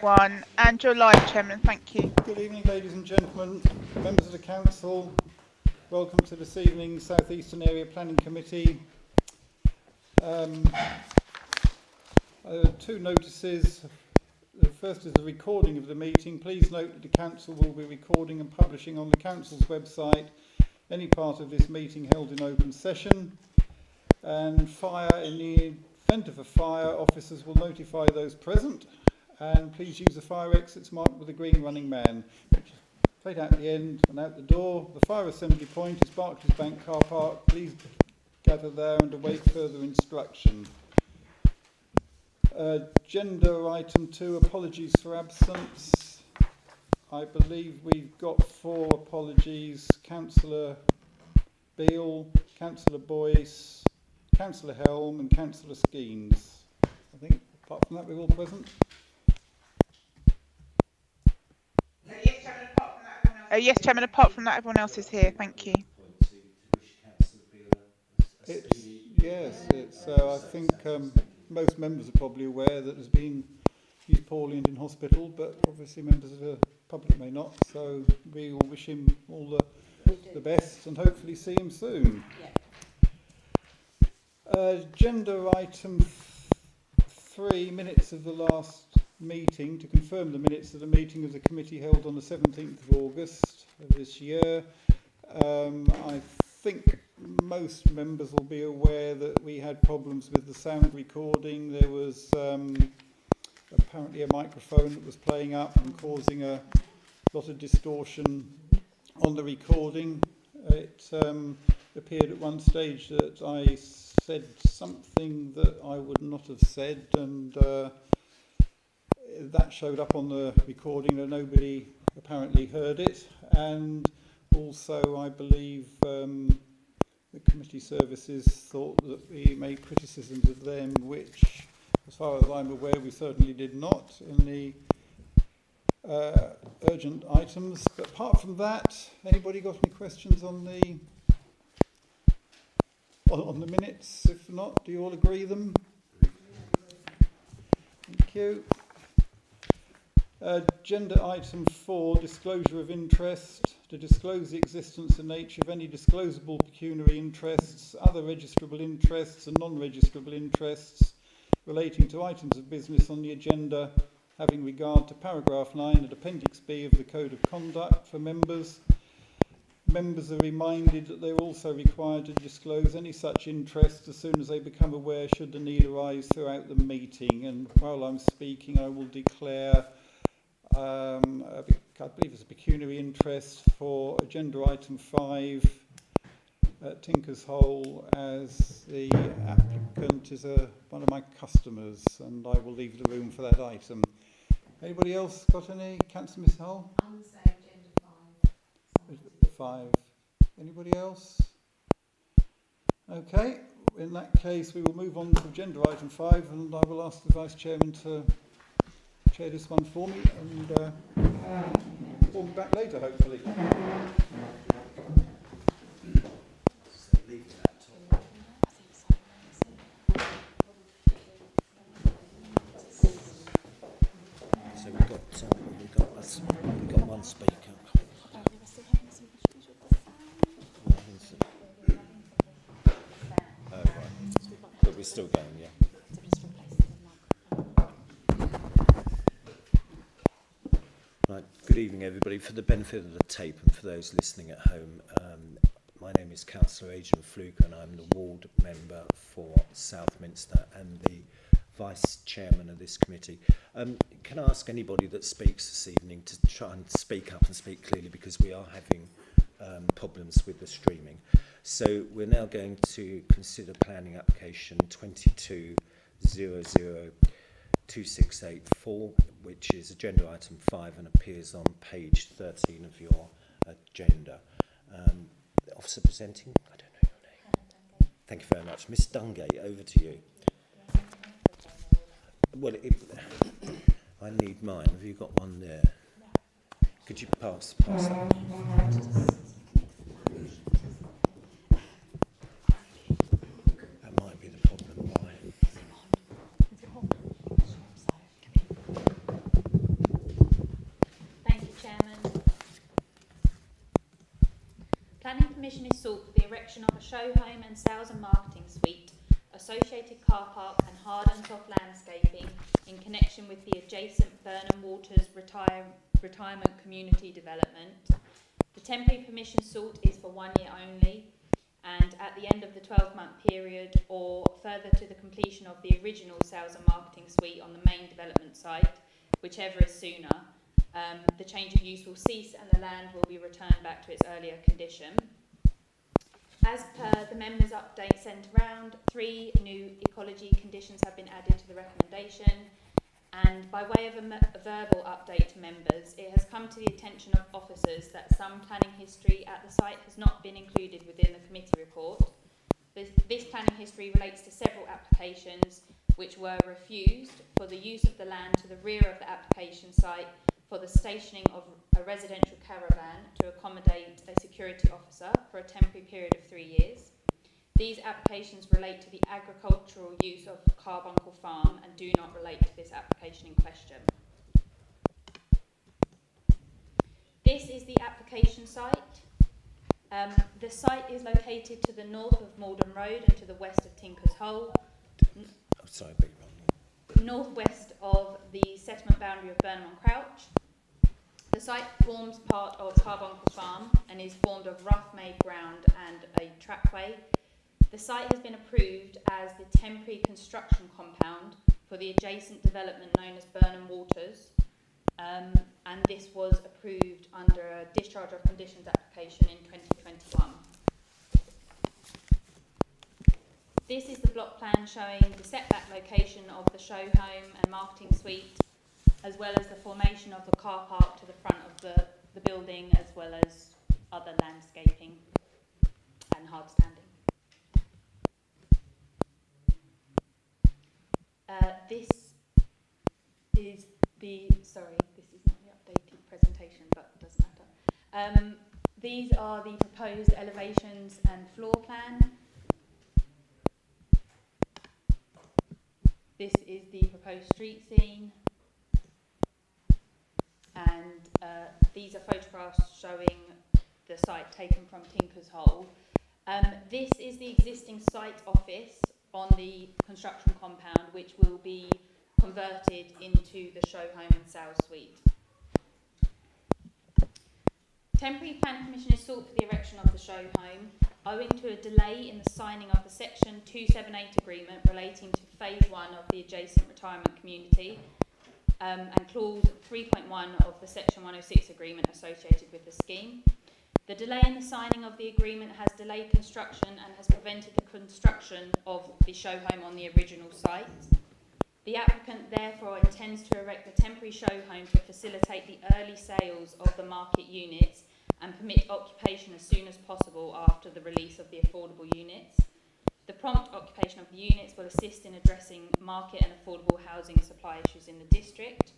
everyone, and you're live, Chairman. Thank you. Good evening, ladies and gentlemen, members of the Council. Welcome to this evening's South Eastern Area Planning Committee. Two notices. The first is the recording of the meeting. Please note that the Council will be recording and publishing on the Council's website any part of this meeting held in open session. And fire, in the event of a fire, officers will notify those present. And please use the fire exits marked with a green running man, which is straight out the end and out the door. The fire assembly point is Barclays Bank car park. Please gather there and await further instruction. Agenda item 2, apologies for absence. I believe we've got 4 apologies. Councillor Beale, Councillor Boyce, Councillor Helm and Councillor Skeens. I think apart from that we're all present. Yes, Chairman, apart from that everyone else is here. Thank you. I think most members are probably aware that he's poorly and in hospital, but obviously members of the public may not, so we will wish him all the best and hopefully see him soon. Agenda item 3, minutes of the last meeting, to confirm the minutes of the meeting of the committee held on the 17th of August of this year. I think most members will be aware that we had problems with the sound recording. There was apparently a microphone that was playing up and causing a lot of distortion on the recording. It appeared at one stage that I said something that I would not have said, and that showed up on the recording that nobody apparently heard it. And also I believe the committee services thought that we made criticisms of them, which as far as I'm aware we certainly did not in the urgent items. But apart from that, anybody got any questions on the minutes? If not, do you all agree them? Thank you. Agenda item 4, disclosure of interest. To disclose the existence and nature of any disclosable pecuniary interests, other registrable interests and non-registrable interests relating to items of business on the agenda, having regard to paragraph 9 and appendix B of the Code of Conduct for members. Members are reminded that they're also required to disclose any such interests as soon as they become aware, should the need arise throughout the meeting. And while I'm speaking, I will declare I believe it's a pecuniary interest for agenda item 5 at Tinker's Hole, as the applicant is one of my customers, and I will leave the room for that item. Anybody else got any? Councillor Miss Hull? I'm the same, agenda 5. Anybody else? Okay, in that case we will move on to agenda item 5, and I will ask the Vice Chairman to chair this one for me, and we'll be back later hopefully. So we've got one speaker. Oh, right. But we're still going, yeah. Right. Good evening, everybody. For the benefit of the tape and for those listening at home, my name is Councillor Adrian Fluker, and I'm the ward member for Southminster and the Vice Chairman of this committee. Can I ask anybody that speaks this evening to try and speak up and speak clearly, because we are having problems with the streaming. So we're now going to consider planning application 22002684, which is agenda item 5 and appears on page 13 of your agenda. The officer presenting, I don't know your name. Thank you very much. Miss Dungate, over to you. Well, I need mine. Have you got one there? Could you pass that? That might be the problem. Why? Planning permission is sought for the erection of a show home and sales and marketing suite, associated car park and hard and soft landscaping in connection with the adjacent Burnham Waters retirement community development. The temporary permission sought is for 1 year only, and at the end of the 12-month period or further to the completion of the original sales and marketing suite on the main development site, whichever is sooner, the change of use will cease and the land will be returned back to its earlier condition. As per the members' update sent around, 3 new ecology conditions have been added to the recommendation, and by way of a verbal update to members, it has come to the attention of officers that some planning history at the site has not been included within the committee report. This planning history relates to several applications which were refused for the use of the land to the rear of the application site for the stationing of a residential caravan to accommodate a security officer for a temporary period of 3 years. These applications relate to the agricultural use of Carbuncle Farm and do not relate to this application in question. This is the application site. The site is located to the north of Malden Road and to the west of Tinker's Hole. Northwest of the settlement boundary of Burnham-on Crouch. The site forms part of Carbuncle Farm and is formed of rough made ground and a trackway. The site has been approved as the temporary construction compound for the adjacent development known as Burnham Waters, and this was approved under a discharge of conditions application in 2021. This is the block plan showing the setback location of the show home and marketing suite, as well as the formation of the car park to the front of the building, as well as other landscaping and hard standing. This is not the updated presentation, but it doesn't matter. These are the proposed elevations and floor plan. This is the proposed street scene. And these are photographs showing the site taken from Tinker's Hole. This is the existing site office on the construction compound, which will be converted into the show home and sales suite. Temporary planning permission is sought for the erection of the show home, owing to a delay in the signing of the Section 278 agreement relating to Phase 1 of the adjacent retirement community, and Clause 3.1 of the Section 106 agreement associated with the scheme. The delay in the signing of the agreement has delayed construction and has prevented the construction of the show home on the original site. The applicant therefore intends to erect the temporary show home to facilitate the early sales of the market units and permit occupation as soon as possible after the release of the affordable units. The prompt occupation of the units will assist in addressing market and affordable housing supply issues in the district.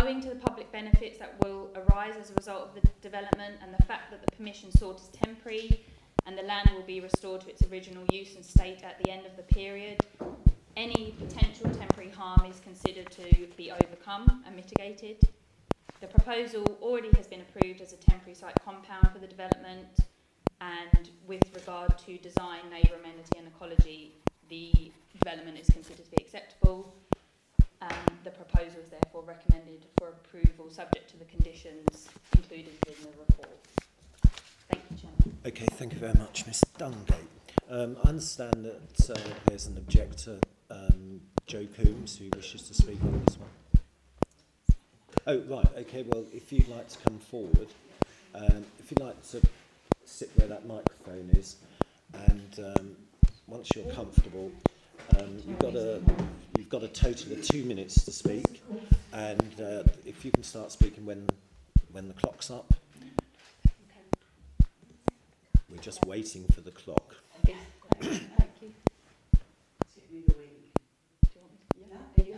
Owing to the public benefits that will arise as a result of the development and the fact that the permission sought is temporary and the land will be restored to its original use and state at the end of the period, any potential temporary harm is considered to be overcome and mitigated. The proposal already has been approved as a temporary site compound for the development, and with regard to design, neighbour amenity and ecology, the development is considered to be acceptable. The proposal is therefore recommended for approval subject to the conditions included in the report. Thank you, Chairman. Okay, thank you very much, Ms Dungate. I understand that there's an objector, Joe Coombs, who wishes to speak on this one. Oh, right, okay, well, if you'd like to come forward, if you'd like to sit where that microphone is, and once you're comfortable, you've got a total of 2 minutes to speak, and if you can start speaking when the clock's up. We're just waiting for the clock. Okay. Thank you. Okay,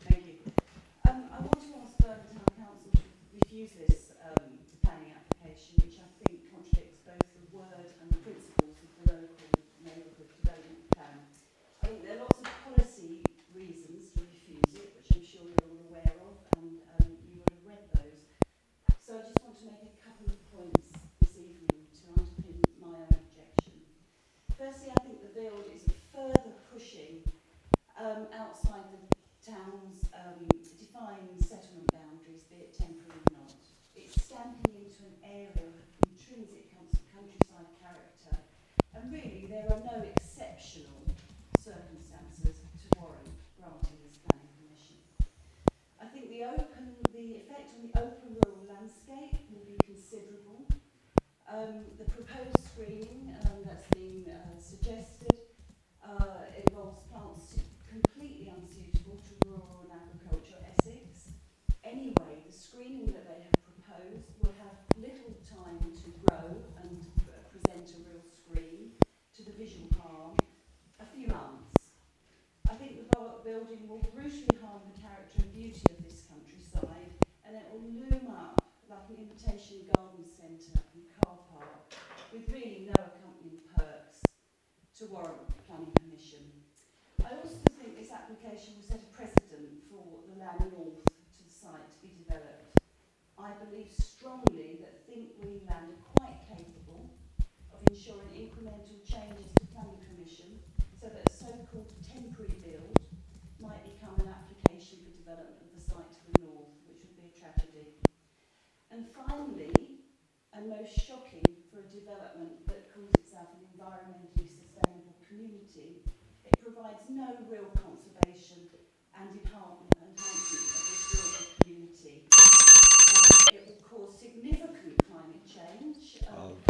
thank you. I want to ask the Town Council to refuse this planning application, which I think contradicts both the word and the principles of the local neighbourhood development plan. I think there are lots of policy reasons to refuse it, which I'm sure you're all aware of, and you would have read those. So I just want to make a couple of points screening that's been suggested involves plants completely unsuitable to rural and agricultural Essex. Anyway, the screening that they have proposed will have little time to grow and present a real screen to the visual harm, a few months. I think the building will brutally harm the character and beauty of this countryside, and it will loom up like an imitation garden centre and car park with really no accompanying perks to warrant planning permission. I also think this application will set a precedent for the land north to the site to be developed. I believe strongly that Think Green Land are quite capable of ensuring incremental changes to planning permission so that a so-called temporary build might become an application for development of the site to the north, which would be a tragedy. And finally, and most shocking for a development that calls itself an environmentally sustainable community, it provides no real conservation and enhancement of this rural community. It will cause significant climate change.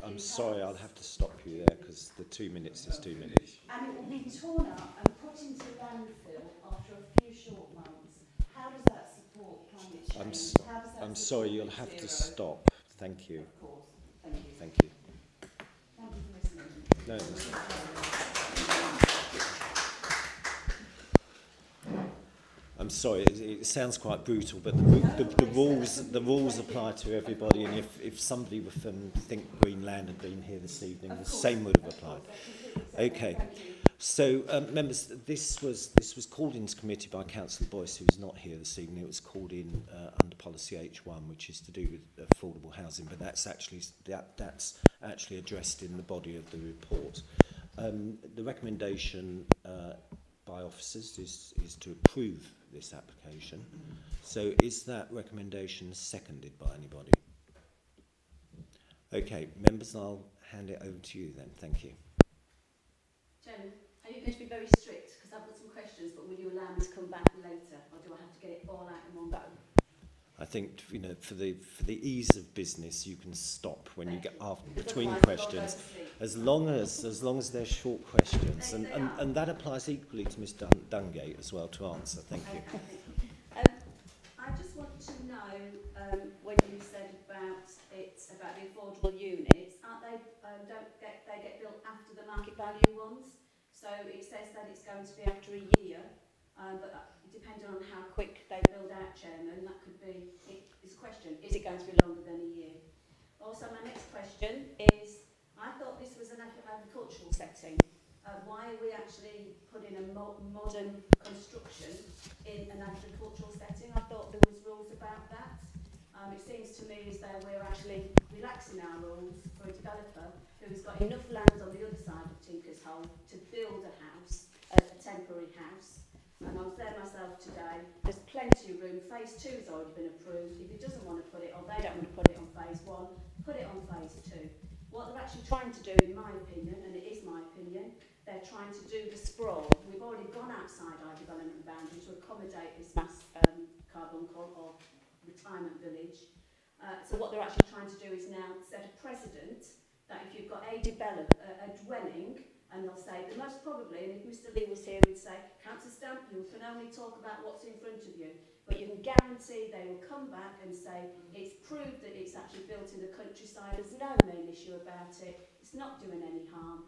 I'm sorry, I'll have to stop you there because the 2 minutes is 2 minutes. And it will be torn up and put into landfill after a few short months. How does that support climate change? I'm sorry, you'll have to stop. Thank you. Of course. Thank you. Thank you. Thank you for listening. No, I'm sorry, it sounds quite brutal, but the rules apply to everybody, and if somebody from Think Green Land had been here this evening, the same would have applied. Okay. So, members, this was called into committee by Councillor Boyce, who is not here this evening. It was called in under policy H1, which is to do with affordable housing, but that's actually addressed in the body of the report. The recommendation by officers is to approve this application. So, is that recommendation seconded by anybody? Okay, members, I'll hand it over to you then. Thank you. Chairman, are you going to be very strict? Because I've got some questions, but will you allow me to come back later, or do I have to get it all out in one go? I think, you know, for the ease of business, you can stop when you get after between questions, as long as they're short questions, and that applies equally to Ms. Dungate as well to answer. Thank you. I just want to know when you said about the affordable units, aren't they? They get built after the market value ones? So it says that it's going to be after a year, but depending on how quick they build out, Chairman, that could be. It's a question: is it going to be longer than a year? Also, my next question is: I thought this was an agricultural setting. Why are we actually putting a modern construction in an agricultural setting? I thought there was rules about that. It seems to me as though we're actually relaxing our rules for a developer who's got enough land on the other side of Tinker's Hole to build a house, a temporary house. And I was there myself today. There's plenty of room. Phase 2 has already been approved. If he doesn't want to put it on, they don't want to put it on phase 1, put it on phase 2. What they're actually trying to do, in my opinion, and it is my opinion, they're trying to do the sprawl. We've already gone outside our development boundary to accommodate this mass carbuncle or retirement village. So what they're actually trying to do is now set a precedent that if you've got a dwelling, and they'll say that most probably, and if Mr. Lee was here, he'd say, Councillor Stamp, you can only talk about what's in front of you, but you can guarantee they will come back and say it's proved that it's actually built in the countryside, there's no main issue about it, it's not doing any harm,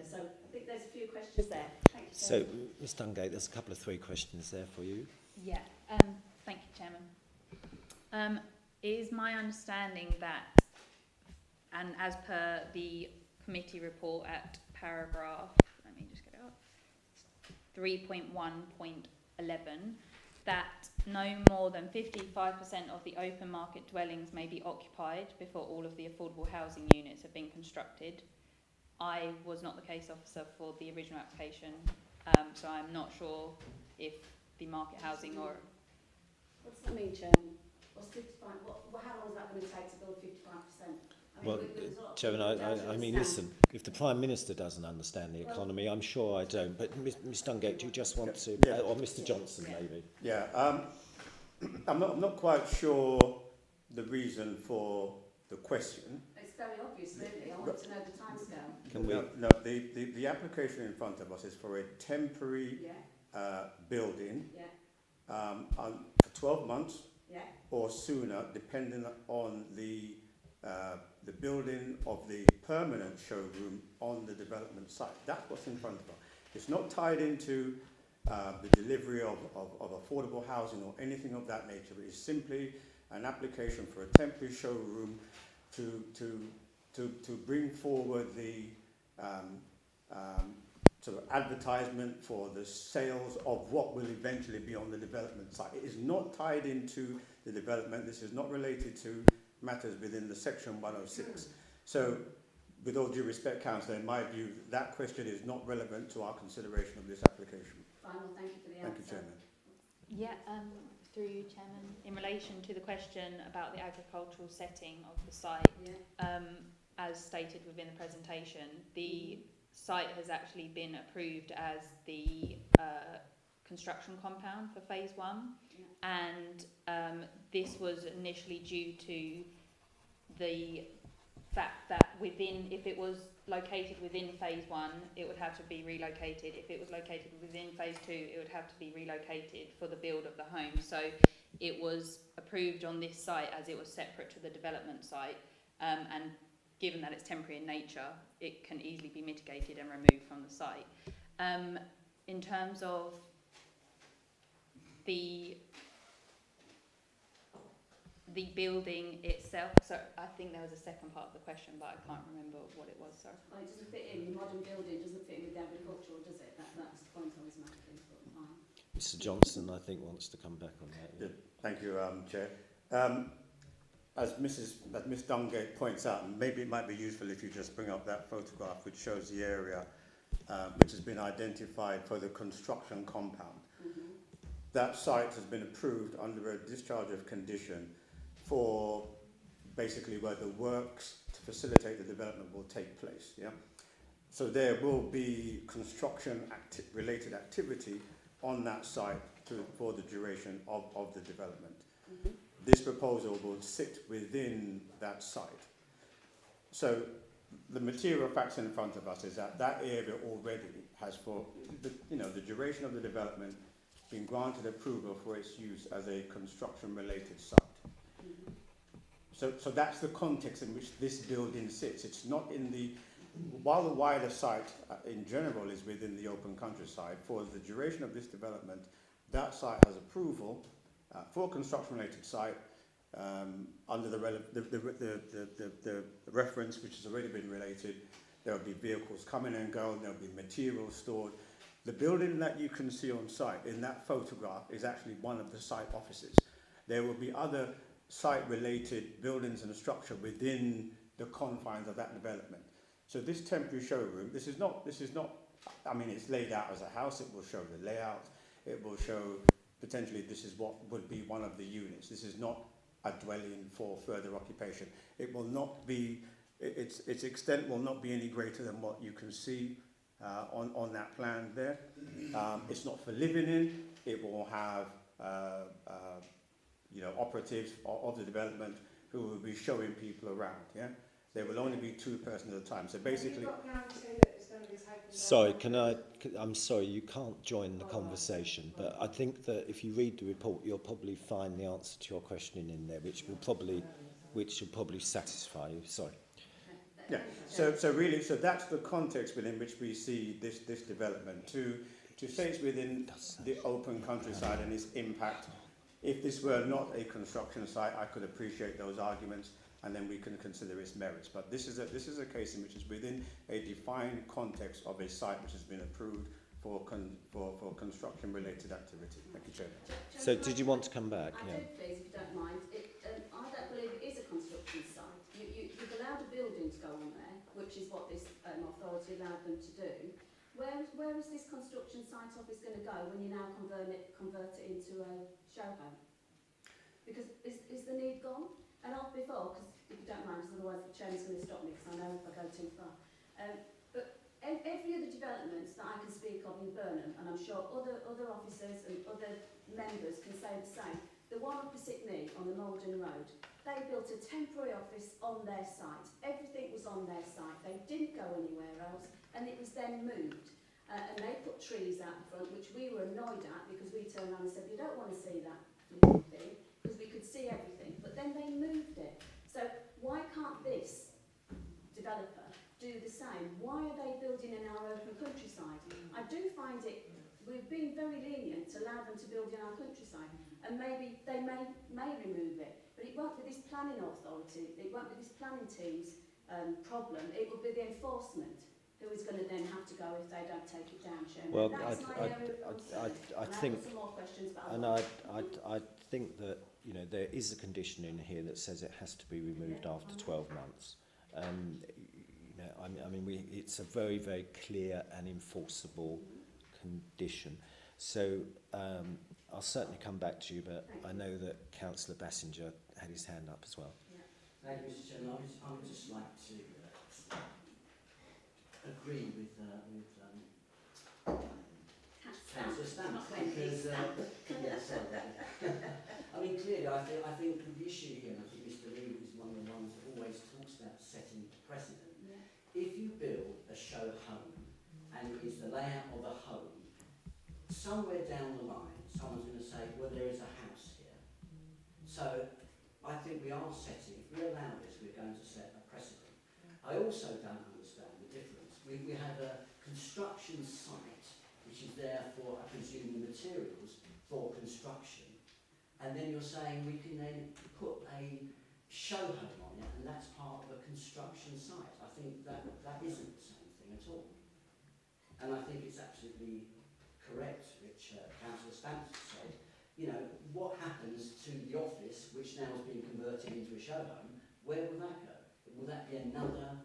So I think there's a few questions there. Thank you, So, Ms. Dungate, there's a couple of 3 questions there for you. Yeah, thank you, Chairman. It is my understanding that, and as per the committee report at paragraph, let me just get it up, 3.1.11, that no more than 55% of the open market dwellings may be occupied before all of the affordable housing units have been constructed. I was not the case officer for the original application, so I'm not sure if the market housing or... What does that mean, Chairman? What's 55? How long is that going to take to build 55%? Well, Chairman, I mean, listen, if the Prime Minister doesn't understand the economy, I'm sure I don't. But Ms Dungate, do you just want to... Yeah. Or Mr Johnson, maybe? Yeah, I'm not quite sure the reason for the question. It's very obvious, really. wanted to know the timescale. Can we? No, the application in front of us is for a temporary Yeah, building yeah, for 12 months yeah. or sooner, depending on the building of the permanent showroom on the development site. That's what's in front of us. It's not tied into the delivery of affordable housing or anything of that nature. It is simply an application for a temporary showroom to bring forward the sort of advertisement for the sales of what will eventually be on the development site. It is not tied into the development. This is not related to matters within the Section 106. So, with all due respect, Councillor, in my view, that question is not relevant to our consideration of this application. Fine, well, thank you for the Thank answer. you, Chairman. Yeah, through you, Chairman, in relation to the question about the agricultural setting of the site, Yeah, as stated within the presentation, the site has actually been approved as the construction compound for phase 1, yeah. and this was initially due to the fact that if it was located within phase 1, it would have to be relocated. If it was located within phase 2, it would have to be relocated for the build of the home. So it was approved on this site as it was separate to the development site, and given that it's temporary in nature, it can easily be mitigated and removed from the site. In terms of the building itself, so I think there was a second part of the question, but I can't remember what it was, sorry. Well, it doesn't fit in, the modern building doesn't fit in with the agricultural, does it? That's the point I was making. Fine. Mr Johnson, I think, wants to come back on that. Yeah. Thank you, Chair. As Miss Dungate points out, maybe it might be useful if you just bring up that photograph which shows the area which has been identified for the construction compound. Mm-hmm. That site has been approved under a discharge of condition for basically where the works to facilitate the development will take place. Yeah. So there will be construction related activity on that site for the duration of the development. Mm-hmm. This proposal will sit within that site. So the material facts in front of us is that that area already has, for the duration of the development, been granted approval for its use as a construction-related site. Mm-hmm. So that's the context in which this building sits. It's not in the, while the wider site in general is within the open countryside, for the duration of this development, that site has approval for a construction-related site under the reference which has already been related. There will be vehicles coming and going, there will be materials stored. The building that you can see on site in that photograph is actually one of the site offices. There will be other site-related buildings and structure within the confines of that development. So this temporary showroom, this is not, I mean, it's laid out as a house. It will show the layout. It will show potentially this is what would be one of the units. This is not a dwelling for further occupation. It will not be, its extent will not be any greater than what you can see on that plan there. It's not for living in. It will have operatives of the development who will be showing people around. Yeah, there will only be 2 persons at a time. So basically, Sorry, I'm sorry, you can't join the conversation, but I think that if you read the report, you'll probably find the answer to your question in there, which will probably satisfy you. Sorry. yeah. So that's the context within which we see this development. To say it's within the open countryside and its impact. If this were not a construction site, I could appreciate those arguments, and then we can consider its merits. But this is a case in which it's within a defined context of a site which has been approved for construction-related activity. Thank you, Chair. So did you want to come back? I do, please, if you don't mind. I don't believe it is a construction site. You've allowed a building to go on there, which is what this authority allowed them to do. Where is this construction site office going to go when you now convert it into a show home? Because is the need gone? And before, because if you don't mind, because otherwise the chairman's going to stop me, because I know if I go too far. But every other development that I can speak of in Burnham, and I'm sure other officers and other members can say the same, the one opposite me on the Malden Road, They built a temporary office on their site. Everything was on their site. They didn't go anywhere else, and it was then moved. And they put trees out the front, which we were annoyed at because we turned around and said, we don't want to see that flipping thing, because we could see everything. But then they moved it. So why can't this developer do the same? Why are they building in our open countryside? I do find it, we've been very lenient to allow them to build in our countryside, and maybe they may remove it, but it won't be this planning authority, it won't be this planning team's problem, it will be the enforcement who is going to then have to go if they don't take it down, Chairman. Well, That's my area of concern. I And think, I've got some more questions, but and I think that, you know, there is a condition in here that says it has to be removed after 12 months. You know, I mean, it's a very, very clear and enforceable condition. So I'll certainly come back to you, but I know that Councillor Bassinger had his hand up as well. Thank you, Mr. Chairman. I would just like to agree with Councillor Stamps, because I mean, clearly, I think the issue here, and I think Mr. Lee is one of the ones that always talks about setting precedent. Yeah. If you build a show home and it is the layout of a home, somewhere down the line, someone's going to say, well, there is a house here. So I think we are setting, if we allow this, we're going to set a precedent. I also don't understand the difference. We have a construction site which is there for, I presume, the materials for construction. And then you're saying we can then put a show home on it, and that's part of a construction site. I think that isn't the same thing at all. And I think it's absolutely correct, which Councillor Stamps said. You know, what happens to the office, which now has been converted into a show home? Where will that go? Will that be another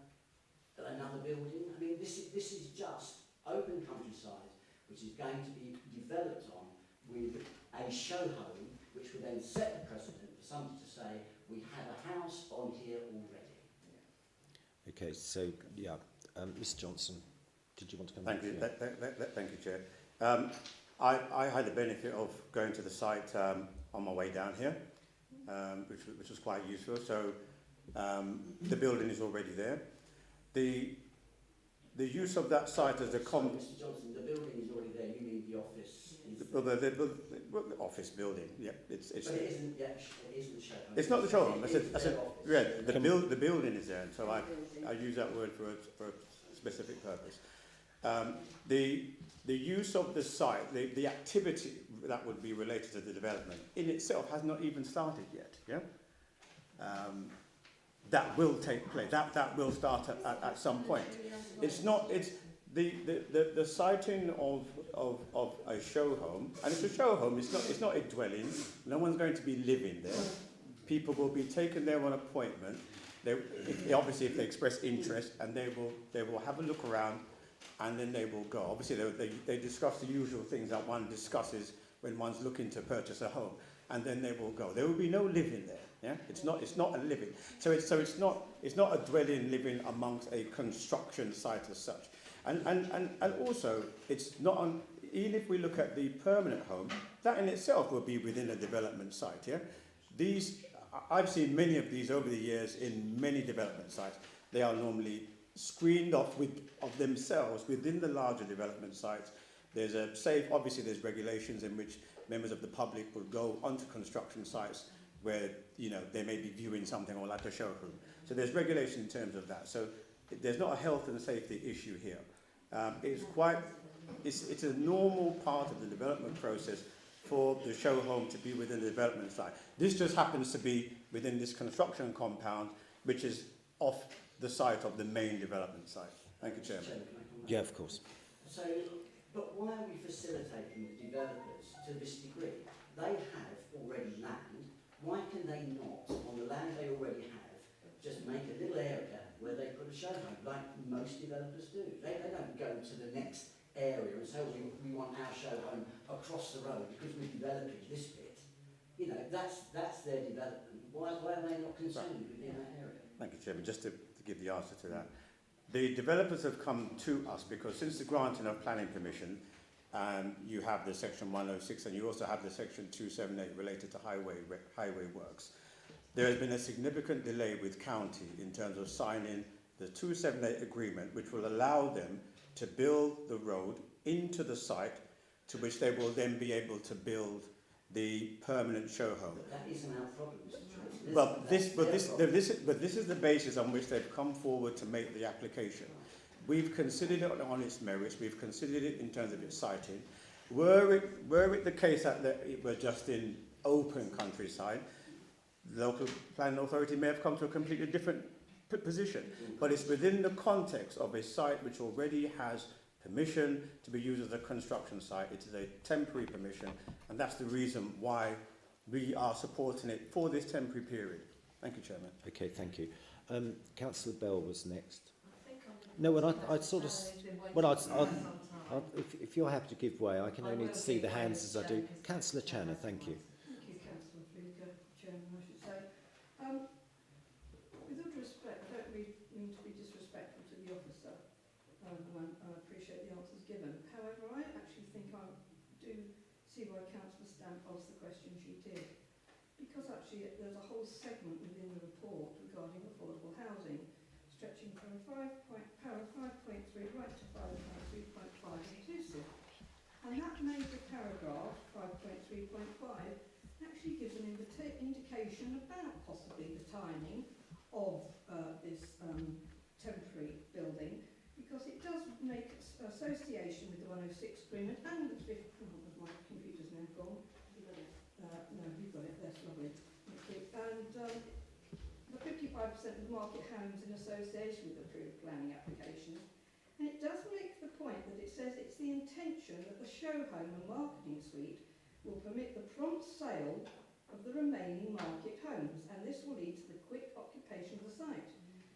building? I mean, this is just open countryside, which is going to be developed on with a show home, which will then set the precedent for somebody to say, we have a house on here already. Okay, so, yeah, Mr Johnson, did you want to come Thank back? you. Thank you, Chair. I had the benefit of going to the site on my way down here, which was quite useful. So the building is already there. The use of that site as a Mr Johnson, the building is already there. You mean the office? the office building. Yeah, it's. But it isn't. Yeah, it isn't the show home. It's not the show home. The building is there, and so I use that word for a specific purpose. The use of the site, the activity that would be related to the development in itself has not even started yet. Yeah. That will take place. That will start at some point. It's not. It's the siting of a show home, and it's a show home. It's not a dwelling. No one's going to be living there. People will be taken there on appointment. Obviously, if they express interest, and they will have a look around, and then they will go. Obviously, they discuss the usual things that one discusses when one's looking to purchase a home, and then they will go. There will be no living there. Yeah, it's not a living. So it's not a dwelling living amongst a construction site as such. And also it's not on. Even if we look at the permanent home, that in itself will be within a development site. Yeah, I've seen many of these over the years in many development sites. They are normally screened off of themselves within the larger development sites. There's a safe. Obviously, there's regulations in which members of the public will go onto construction sites where they may be viewing something or like a showroom. So there's regulation in terms of that. So there's not a health and safety issue here. It's a normal part of the development process for the show home to be within the development site. This just happens to be within this construction compound, which is off the site of the main development site. Thank you, Chairman. Yeah, of course. So, but why are we facilitating the developers to this degree? They have already land. Why can they not, on the land they already have, just make a little area where they put a show home, like most developers do? They don't go to the next area and say, we want our show home across the road because we're developing this bit. That's their development. Why are they not concerned within that area? Thank you, Chairman. Just to give the answer to that. The developers have come to us because since the granting of planning permission, you have the section 106 and you also have the section 278 related to highway works. there has been a significant delay with county in terms of signing the 278 agreement, which will allow them to build the road into the site, to which they will then be able to build the permanent show home. But that isn't our problem, Mr. Tracy. But this is the basis on which they've come forward to make the application. We've considered it on its merits. We've considered it in terms of its siting. Were it the case that it were just in open countryside, the local planning authority may have come to a completely different position. But it's within the context of a site which already has permission to be used as a construction site. It is a temporary permission, and that's the reason why we are supporting it for this temporary period. Thank you, Chairman. Okay, thank you. Councillor Bell was next. No, well, I sort of, well, if you're happy to give way, I can only see the hands as I do. Councillor Channer, thank you. Thank you, Councillor Fluker, Chairman, I should say. With all respect, I don't really mean to be disrespectful to the officer, and I appreciate the answers given. However, I actually think I do see why Councillor Stamp asked the question she did. Because actually there's a whole segment within the report regarding affordable housing, stretching from para 5.3 right to 5.3.5 inclusive. And that major paragraph, 5.3.5, actually gives an indication about possibly the timing of this temporary building, because it does make association with the 106 agreement and the 50, my computer's now gone. No, you've got it, that's lovely. Thank you. And the 55% of the market homes in association with approved planning applications. And it does make the point that it says it's the intention that the show home and marketing suite will permit the prompt sale of the remaining market homes, and this will lead to the quick occupation of the site.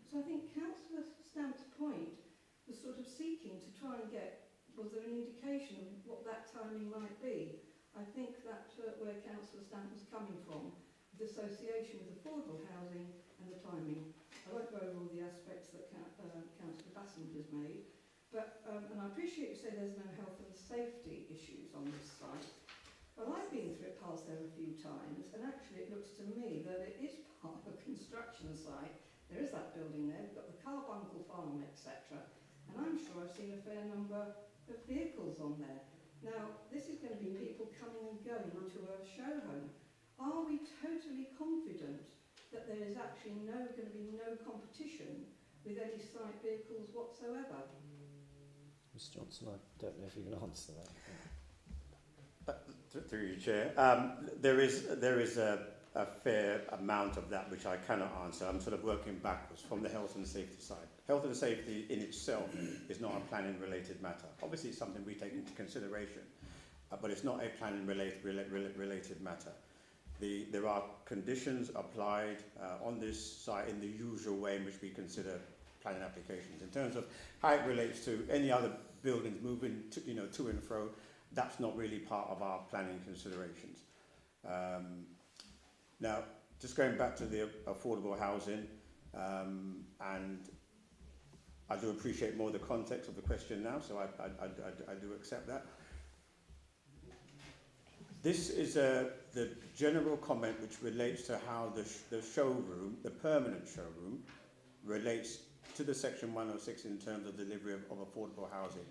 So I think Councillor Stamp's point was sort of seeking to try and get, was there an indication of what that timing might be? I think that where Councillor Stamp was coming from, the association with affordable housing and the timing. I won't go over all the aspects that Councillor Bassam has made, but and I appreciate you say there's no health and safety issues on this site, but I've been through it past there a few times, and actually it looks to me that it is part of a construction site. There is that building there, we've got the Carbuncle Farm, etc. And I'm sure I've seen a fair number of vehicles on there. Now, this is going to be people coming and going to a show home. Are we totally confident that there is actually going to be no competition with any site vehicles whatsoever? Mr Johnson, I don't know if you can answer that. Through you, Chair. There is a fair amount of that which I cannot answer. I'm sort of working backwards from the health and safety side. Health and safety in itself is not a planning related matter. Obviously it's something we take into consideration, but it's not a planning related matter. There are conditions applied on this site in the usual way in which we consider planning applications. In terms of how it relates to any other buildings moving to and fro, that's not really part of our planning considerations. Now, just going back to the affordable housing, and I do appreciate more the context of the question now, so I do accept that. This is the general comment which relates to how the showroom, the permanent showroom, relates to the Section 106 in terms of delivery of affordable housing.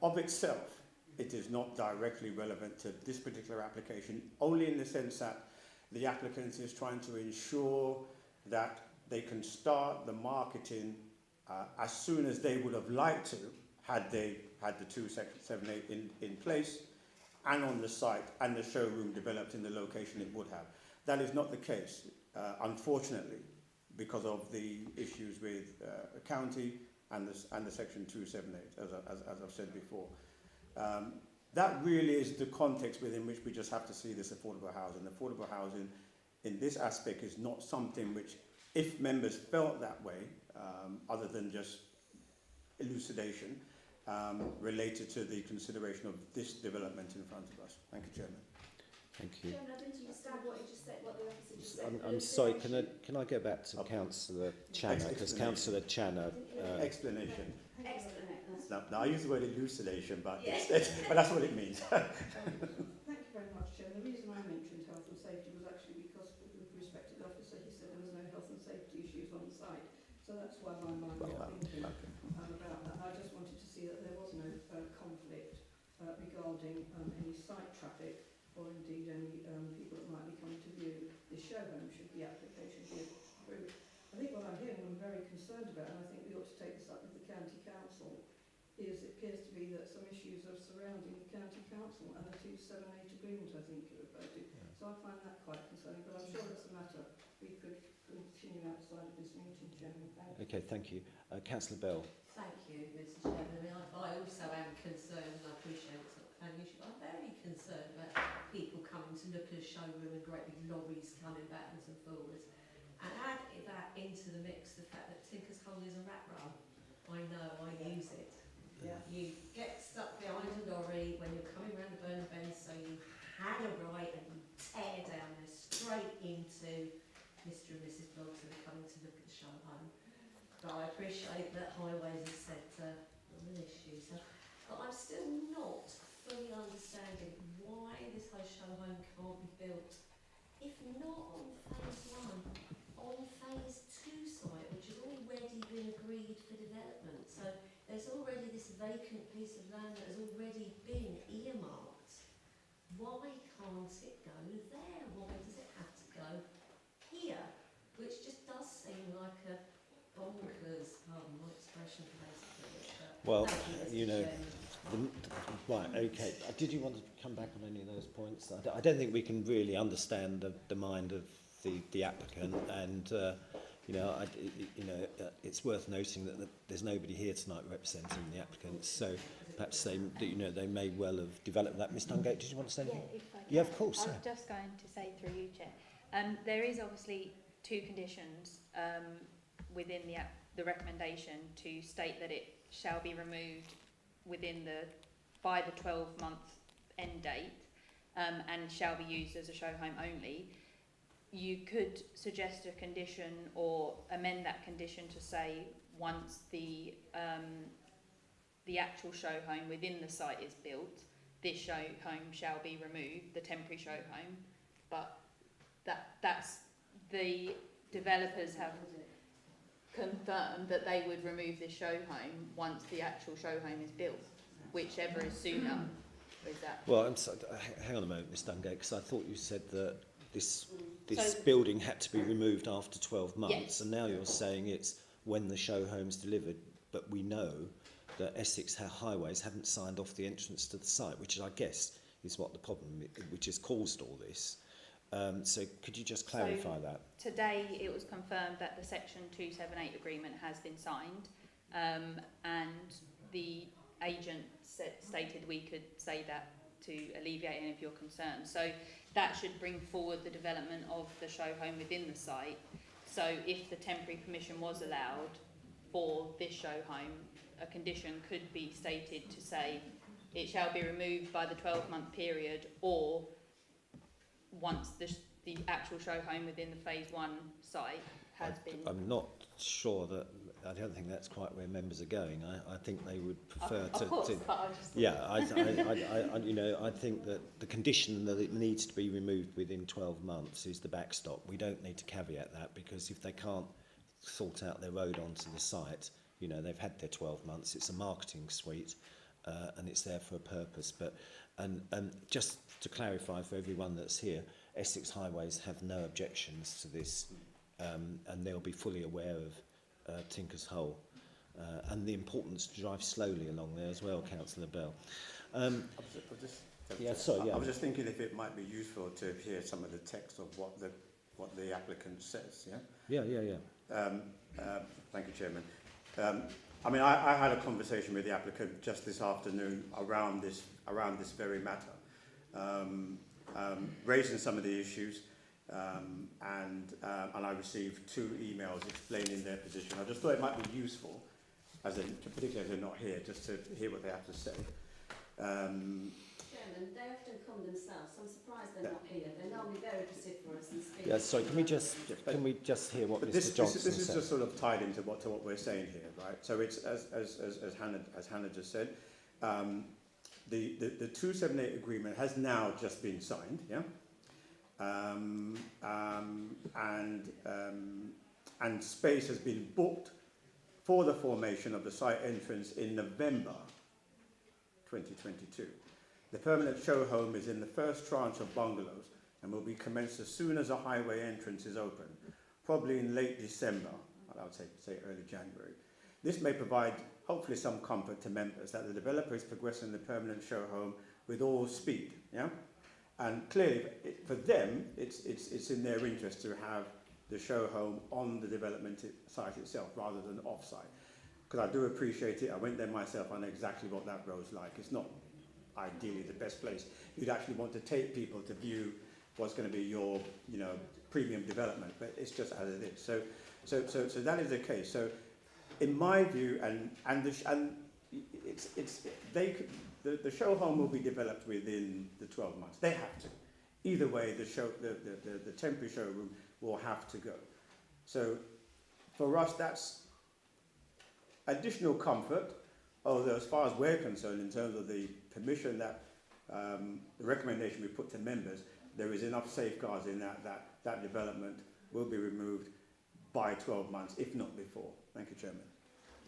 Of itself, it is not directly relevant to this particular application, only in the sense that the applicant is trying to ensure that they can start the marketing as soon as they would have liked to, had they had the 278 in place and on the site and the showroom developed in the location it would have. That is not the case, unfortunately, because of the issues with the county and the Section 278, as I've said before. That really is the context within which we just have to see this affordable housing. Affordable housing in this aspect is not something which, if members felt that way, other than just elucidation, related to the consideration of this development in front of us. Thank you, Chairman. Thank you. Chairman, I didn't understand what you just said, what the officer just said. I'm sorry, can I go back to Councillor Channer, because Councillor Channer... Explanation. Excellent. Now, I use the word elucidation, but, but that's what it means. Thank you very much, Chair. The reason I mentioned health and safety was actually because, with respect to the officer, he said that's why my mind was thinking Okay. about that. I just wanted to see that there was no conflict regarding any site traffic or indeed any people that might be coming to view the show home should the application be approved. I think what I'm hearing I'm very concerned about, and I think we ought to take this up with the County Council, is it appears to be that some issues are surrounding the County Council and the 278 agreement I think you referred to. So I find that quite concerning, but I'm sure that's a matter we could continue outside of this meeting, Chairman. Thank you. Okay, thank you. Councillor Bell. Thank you, Mr Chairman. I mean, I also am concerned, and I appreciate it's not a planning issue, but I'm very concerned about people coming to look at a showroom and great big lorries coming backwards and forwards. And add that into the mix, the fact that Tinker's Hole is a rat run. I know, I use it. Yeah. You get stuck behind a lorry when you're coming around the Burnham bend, so you hang a right and you tear down there straight into Mr and Mrs Bloggs who are coming to look at the show home. But I appreciate that highways are set on an issue. So, but I'm still not fully understanding why this whole show home can't be built, if not on phase 1, on phase 2 site, which has already been agreed for development. So there's already this vacant piece of land that has already been earmarked. Why can't it go there? Why does it have to go here? Which just does seem like a bonkers, pardon my expression, place to put it. Well, thank you know, Chairman. right, okay. Did you want to come back on any of those points? I don't think we can really understand the mind of the applicant, and you know, it's worth noting that there's nobody here tonight representing the applicants. So perhaps they may well have developed that. Ms Dungate, did you want to say anything? Yeah, if I can. Yeah, of course. I Yeah. was just going to say through you, Chair. There is obviously 2 conditions within the recommendation to state that it shall be removed by the 12-month end date and shall be used as a show home only. You could suggest a condition or amend that condition to say once the actual show home within the site is built, this show home shall be removed, the temporary show home. But that's the developers have confirmed that they would remove this show home once the actual show home is built, whichever is sooner. Is that? Well, I'm sorry, hang on a moment, Ms Dungate, because I thought you said that this So- building had to be removed after 12 months, Yes. and now you're saying it's when the show home's delivered, but we know that Essex Highways haven't signed off the entrance to the site, which I guess is what the problem, which has caused all this. So could you just clarify that? Today it was confirmed that the Section 278 agreement has been signed, and the agent stated we could say that to alleviate any of your concerns. So that should bring forward the development of the show home within the site. So if the temporary permission was allowed for this show home, a condition could be stated to say it shall be removed by the 12-month period, or once the actual show home within the phase 1 site has been. I'm not sure that, I don't think that's quite where members are going. I think they would prefer Of course, to but I just thought. yeah, I think that the condition that it needs to be removed within 12 months is the backstop. We don't need to caveat that, because if they can't sort out their road onto the site, they've had their 12 months. It's a marketing suite, and it's there for a purpose. But and just to clarify for everyone that's here, Essex Highways have no objections to this, and they'll be fully aware of Tinker's Hole and the importance to drive slowly along there as well, Councillor Bell. I was Yeah. just thinking if it might be useful to hear some of the text of what the applicant says. Yeah. Yeah. Thank you, Chairman. I mean, I had a conversation with the applicant just this afternoon around this very matter, raising some of the issues, and I received 2 emails explaining their position. I just thought it might be useful, particularly as they're not here, just to hear what they have to say. Chairman, they often come themselves, so I'm surprised they're not here. They're normally very vociferous and speak. Yeah. Sorry. Can we just hear what But Mr. Johnson this is said? just sort of tied into what we're saying here, right? So it's as Hannah just said, the 278 agreement has now just been signed, yeah, and space has been booked for the formation of the site entrance in November 2022. The permanent show home is in the first tranche of bungalows and will be commenced as soon as a highway entrance is open, probably in late December, I would say early January. This may provide hopefully some comfort to members that the developer is progressing the permanent show home with all speed, yeah? And clearly, for them, it's in their interest to have the show home on the development site itself rather than off-site. Because I do appreciate it. I went there myself. I know exactly what that road's like. It's not ideally the best place. You'd actually want to take people to view what's going to be your, premium development, but it's just as it is. So that is the case. So, in my view, the show home will be developed within the 12 months. They have to. Either way, the temporary showroom will have to go. So, for us, that's additional comfort. Although, as far as we're concerned, in terms of the permission that the recommendation we put to members, there is enough safeguards in that development will be removed by 12 months, if not before. Thank you, Chairman.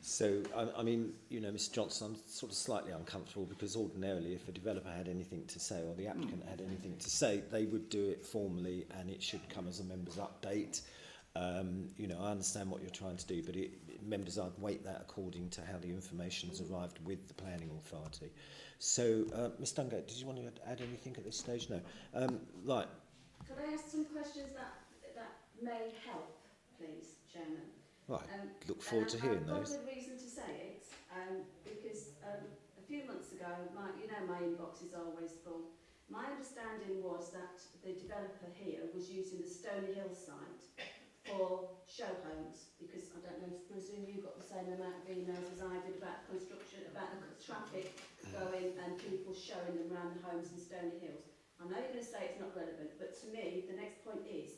So, I mean, Mr Johnson, I'm sort of slightly uncomfortable because ordinarily if a developer had anything to say or the applicant had anything to say, they would do it formally and it should come as a members' update. I understand what you're trying to do, but members weight that according to how the information's arrived with the planning authority. So, Ms Dungate, did you want to add anything at this stage? No. Right. Could I ask some questions that may help, please, Chairman? Right. Look forward to hearing those. I've got a reason to say it, because a few months ago, my inbox is always full. My understanding was that the developer here was using the Stony Hill site for show homes, because I don't know, I presume you got the same amount of emails as I did about construction, about the traffic going and people showing them around the homes in Stony Hills. I know you're going to say it's not relevant, but to me, the next point is,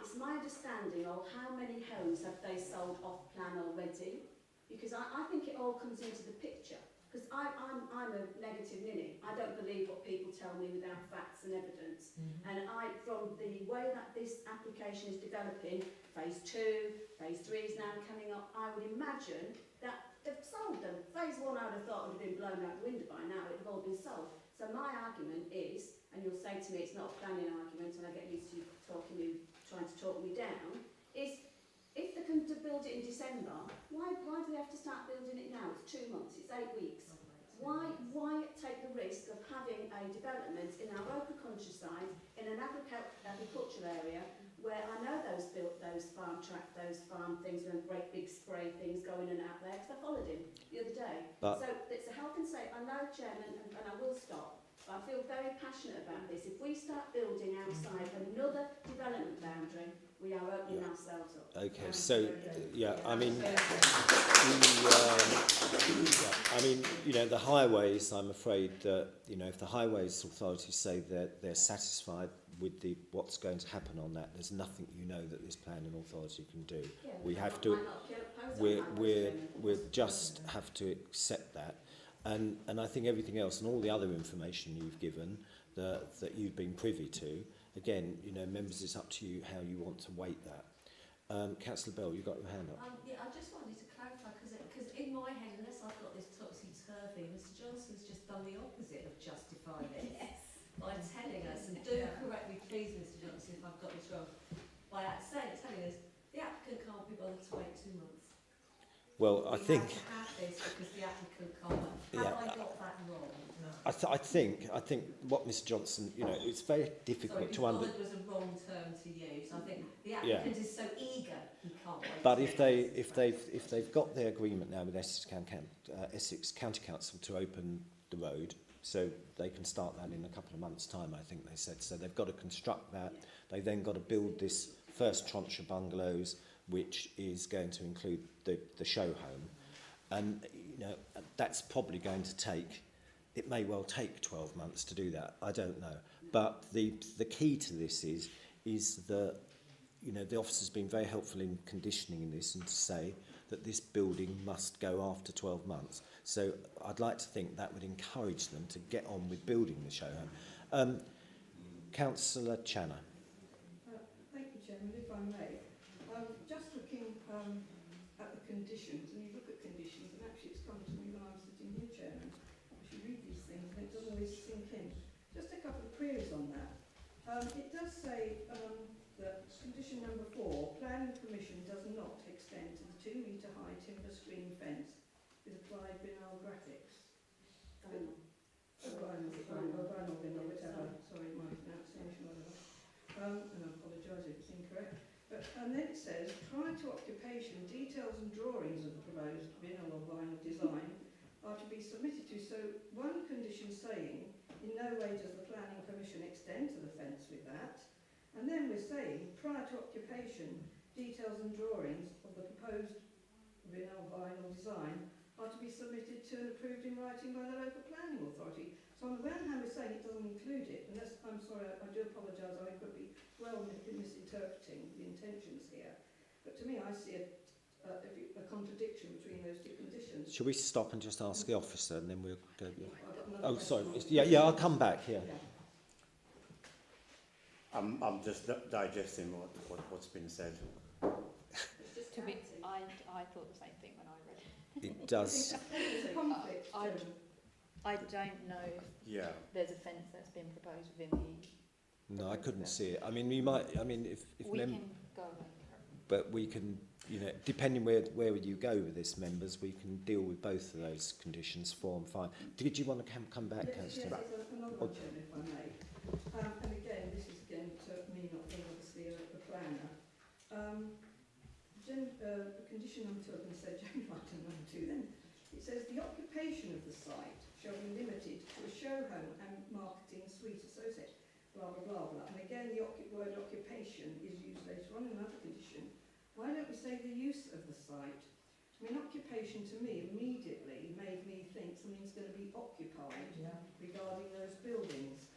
it's my understanding of how many homes have they sold off plan already, because I think it all comes into the picture. Because I'm a negative ninny. I don't believe what people tell me without facts and evidence. And from the way that this application is developing, phase 2, phase 3 is now coming up, I would imagine that they've sold them. Phase 1 I would have thought would have been blown out the window by now, it would have all been sold. So my argument is, and you'll say to me it's not a planning argument, and I get used to you trying to talk me down, is if they can build it in December, why do they have to start building it now? It's 2 months, it's 8 weeks. Why take the risk of having a development in our local countryside, in an agricultural area, where I know those farm things and great big spray things going in and out there, because I followed him the other day. So it's a health and safety. I know, Chairman, and I will stop, but I feel very passionate about this. If we start building outside another development boundary, we are opening ourselves up. Okay, so the highways, I'm afraid that if the highways authorities say that they're satisfied with what's going to happen on that, there's nothing that this planning authority can do. Yeah, We have to, we just have to accept that, and I think everything else and all the other information you've given that you've been privy to. Again, members, it's up to you how you want to weight that. Councillor Bell, you've got your hand up. I just wanted to clarify, because in my head, unless I've got this topsy-turvy, Mr Johnson's just done the opposite of justify this by telling us, and do correct me please, Mr Johnson, if I've got this wrong, by telling us the applicant can't be bothered to wait 2 months. Well, I think We have to have this because the applicant can't. Have I got that wrong? I think what Mr Johnson, it's very difficult to understand. Bothered was a wrong term to use. I think the applicant is so eager he can't wait. But if they've got their agreement now with Essex County Council to open the road, so they can start that in a couple of months' time, I think they said. So they've got to construct that. They've then got to build this first tranche of bungalows, which is going to include the show home, and that's probably going to take. It may well take 12 months to do that. I don't know. But the key to this is that the officer's been very helpful in conditioning this and to say that this building must go after 12 months. So I'd like to think that would encourage them to get on with building the show home. Councillor Channer. Thank you, Chairman, if I may. Just looking at the conditions, and you look at conditions, and actually it's come to me when I was sitting here, Chairman, if you read these things, and it doesn't always sink in. Just a couple of queries on that. It does say that condition number 4, planning permission does not extend to the 2-metre high timber screen fence with applied vinyl graphics. Vinyl. Vinyl, whatever. Sorry, my pronunciation, whatever. And I apologise if it's incorrect. But, and then it says, prior to occupation, details and drawings of the proposed vinyl or vinyl design are to be submitted to. So one condition saying, in no way does the planning permission extend to the fence with that. And then we're saying, prior to occupation, details and drawings of the proposed vinyl design are to be submitted to and approved in writing by the local planning authority. So on the one hand we're saying it doesn't include it, unless, I'm sorry, I do apologise, I could be well misinterpreting the intentions here. But to me I see a contradiction between those two conditions. Shall we stop and just ask the officer and then we'll go? I've got another Oh, sorry. question. Yeah, I'll come back here. Yeah. I'm just digesting what's been said. It's just To be, counting. I thought the same thing when I read it. It does. There's a conflict. I- too. I don't know if Yeah. there's a fence that's been proposed within the... No, I couldn't see it. I mean, we might. I mean, if We can go away. but we can, you know, depending where you go with this, members, we can deal with both of those conditions, 4 and 5. Did you want to come back, Yes, Councillor? there's another one, Chairman, if I may. And again, this is again to me not being obviously a planner. Condition number 2, I'm going to say general item number 2 then. It says the occupation of the site shall be limited to a show home and marketing suite associate, blah, blah, blah, blah. And again, the word occupation is used later on in another condition. Why don't we say the use of the site? I mean, occupation to me immediately made me think something's going to be occupied regarding those buildings.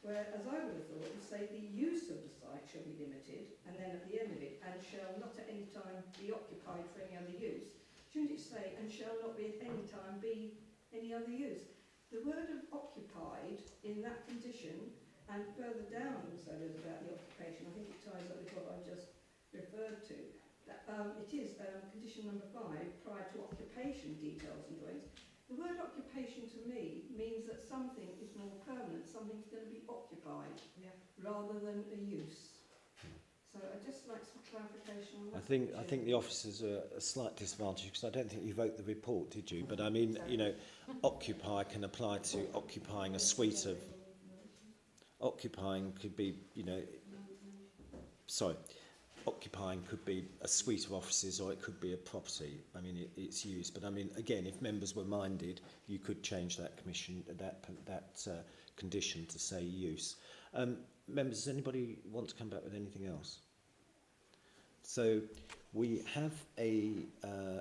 Whereas I would have thought it would say the use of the site shall be limited, and then at the end of it, and shall not at any time be occupied for any other use. Shouldn't it say, and shall not be at any time be any other use? The word of occupied in that condition, and further down also there's about the occupation, I think it ties up with what I just referred to. That, it is condition number 5, prior to occupation details and drawings. The word occupation to me means that something is more permanent, something's going to be occupied, rather than a use. So I'd just like some clarification on that. I think the officers are at a slight disadvantage because I don't think you wrote the report, did you? But I mean, you know, occupy can apply to occupying a suite of. Occupying could be, you know, sorry. Occupying could be a suite of offices or it could be a property. I mean, it's used. But I mean, again, if members were minded, you could change that condition to say use. Members, does anybody want to come back with anything else? So we have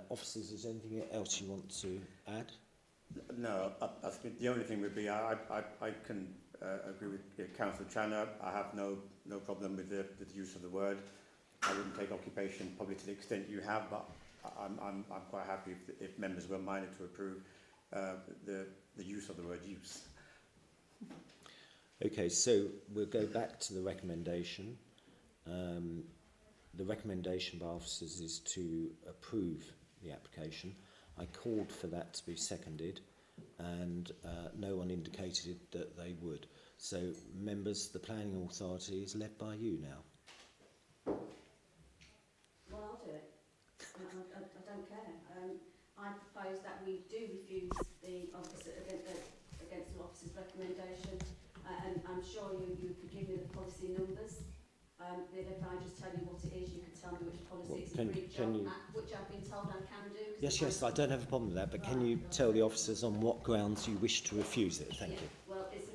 officers. Is there anything else you want to add? No, the only thing would be I can agree with Councillor Channer. I have no problem with the use of the word. I wouldn't take occupation probably to the extent you have, but I'm quite happy if members were minded to approve the use of the word use. Okay, so we'll go back to the recommendation. The recommendation by officers is to approve the application. I called for that to be seconded and no one indicated that they would. So members, the planning authority is led by you now. Well, I'll do it. I don't care. I propose that we do refuse the officer against the officer's recommendation, and I'm sure you could give me the policy numbers. If I just tell you what it is, you can tell me which policy it's a breach of, which I've been told I can do. Yes, I don't have a problem with that, but can you tell the officers on what grounds you wish to refuse it? Thank you. Well, it's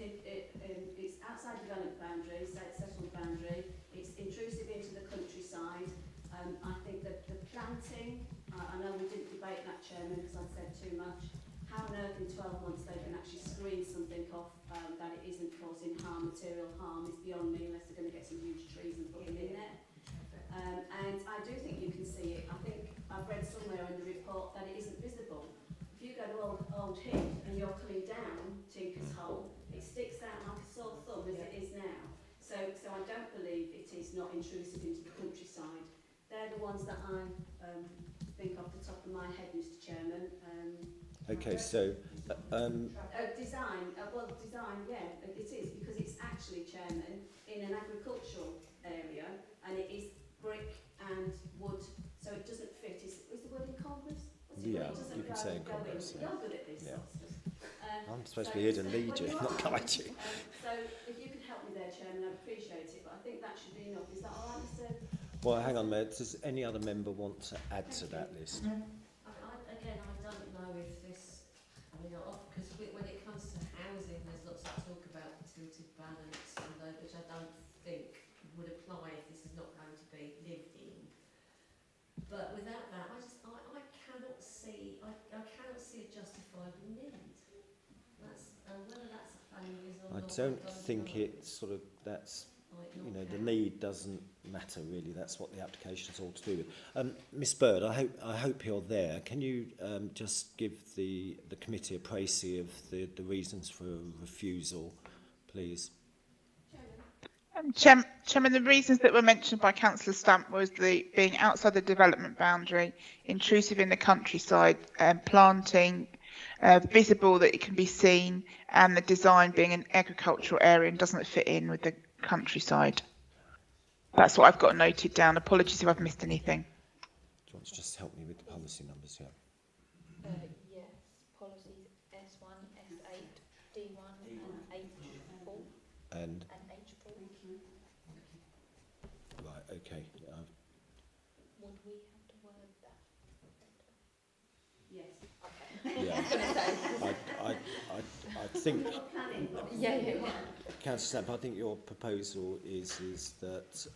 outside development boundary, settled boundary. It's intrusive into the countryside. I think that the planting, I know we didn't debate that, Chairman, because I said too much. How on earth in 12 months they can actually screen something off that it isn't causing material harm is beyond me, unless they're going to get some huge trees and put them in there. And I do think you can see it. I think I've read somewhere in the report that it isn't visible. If you go to Old Heath and you're coming down Tinker's Hole, it sticks out like a sore thumb as it is now. So I don't believe it is not intrusive into the countryside. They're the ones that I think off the top top of my head, Mr. Chairman. Okay, so Design, yeah, it is, because it's actually, Chairman, in an agricultural area, and it is brick and wood, so it doesn't fit. Is the word encumbrous? yeah, you can say encumbrous. You're good at this Yeah. sort of stuff. I'm supposed to be here to lead you, not guide you. So if you could help me there, Chairman, I'd appreciate it, but I think that should be enough. Is that all right, Mr? Well, hang on, Mayor. Does any other member want to add to that list? Again, I don't know if this, because when it comes to housing, there's lots of talk about tilted balance, and which I don't think would apply if this is not going to be lived in. But without that, I cannot see a justifiable need. Whether that's a planning reason or I not, don't think it sort of, that's, you know, the need doesn't matter really. That's what the application's all to do with. Miss Bird, I hope you're there. Can you just give the committee a précis of the reasons for refusal, please? Chairman, the reasons that were mentioned by Councillor Stamp was the being outside the development boundary, intrusive in the countryside, planting, visible that it can be seen, and the design being an agricultural area and doesn't fit in with the countryside. That's what I've got noted down. Apologies if I've missed anything. Do you want to just help me with the policy numbers here? Yes, policies S1, S8, D1 and H4 And H4. right, okay. Would we have to word that? Yes. Yeah. I think, Yeah. Councillor Stamp, I think your proposal is that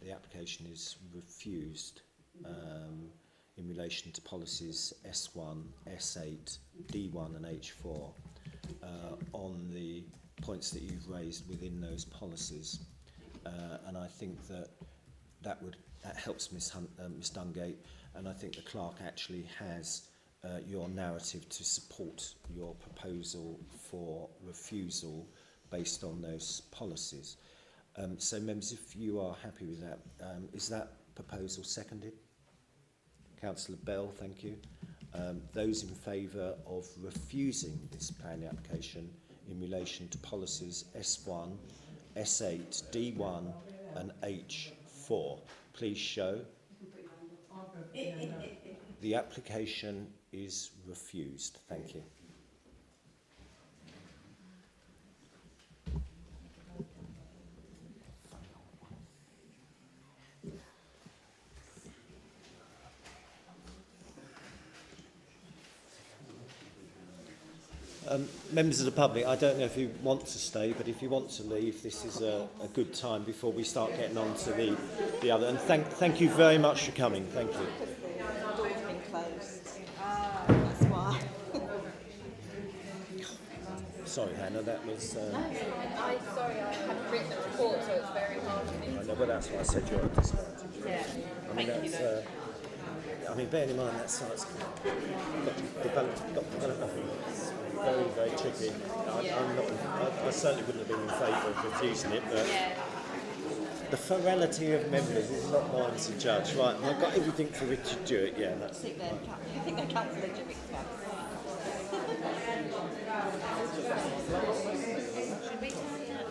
the application is refused in relation to policies S1, S8, D1 and H4 on the points that you've raised within those policies. And I think that helps Miss Dungate, and I think the clerk actually has your narrative to support your proposal for refusal based on those policies. So members, if you are happy with that, is that proposal seconded? Councillor Bell, thank you. Those in favour of refusing this planning application in relation to policies S1, S8, D1 and H4, please show. The application is refused. Thank you. Members of the public, I don't know if you want to stay, but if you want to leave, this is a good time before we start getting on to the other. And thank you very much for coming. Thank you. The door's been closed. That's why. Sorry, Hannah, that was... No, sorry, I haven't written a report, so it's very hard for me. I know, but that's why I said you're a disadvantage. Yeah. I mean, that's... I mean, bearing in mind that site's got development. It's very, very tricky. I certainly wouldn't have been in favour of refusing it, but the plurality of members is not mine to judge. Right, I've got everything for Richard Jewett, yeah. That's I think they're Councillor Jewick's house. Should we tally out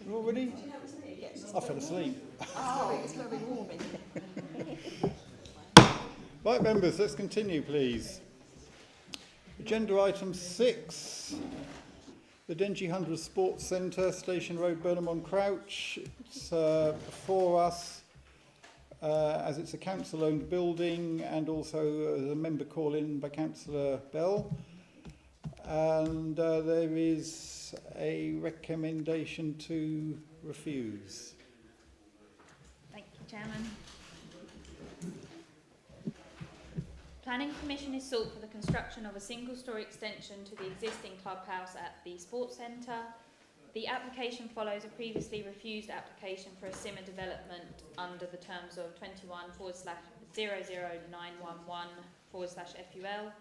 You all ready? I fell asleep. Oh, it's very warm in here. Right, members, let's continue, please. Agenda item 6. The Dengie 100 Sports Centre, Station Road, Burnham-on Crouch. It's before us as it's a council-owned building and also as a member call-in by Councillor Bell. And there is a recommendation to refuse. Thank you, Chairman. Planning permission is sought for the construction of a single-storey extension to the existing clubhouse at the Sports Centre. The application follows a previously refused application for a similar development under the terms of 21/00911/FUL.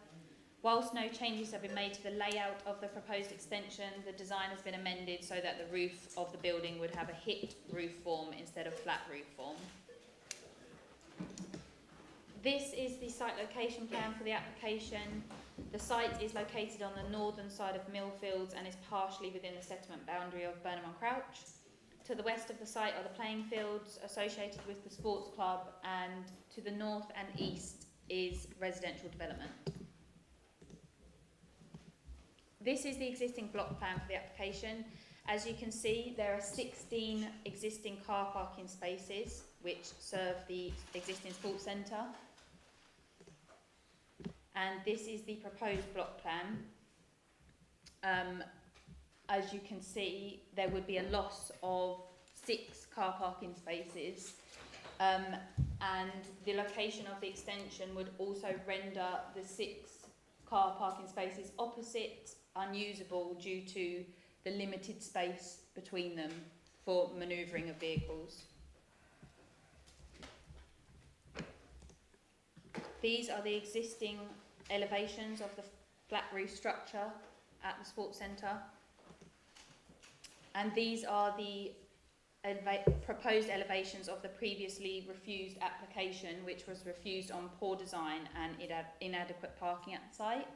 Whilst no changes have been made to the layout of the proposed extension, the design has been amended so that the roof of the building would have a hip roof form instead of flat roof form. This is the site location plan for the application. The site is located on the northern side of Millfields and is partially within the settlement boundary of Burnham-on Crouch. To the west of the site are the playing fields associated with the sports club, and to the north and east is residential development. This is the existing block plan for the application. As you can see, there are 16 existing car parking spaces which serve the existing sports centre. And this is the proposed block plan. As you can see, there would be a loss of 6 car parking spaces, and the location of the extension would also render the 6 car parking spaces opposite unusable due to the limited space between them for manoeuvring of vehicles. These are the existing elevations of the flat roof structure at the sports centre, and these are the proposed elevations of the previously refused application, which was refused on poor design and inadequate parking at the site.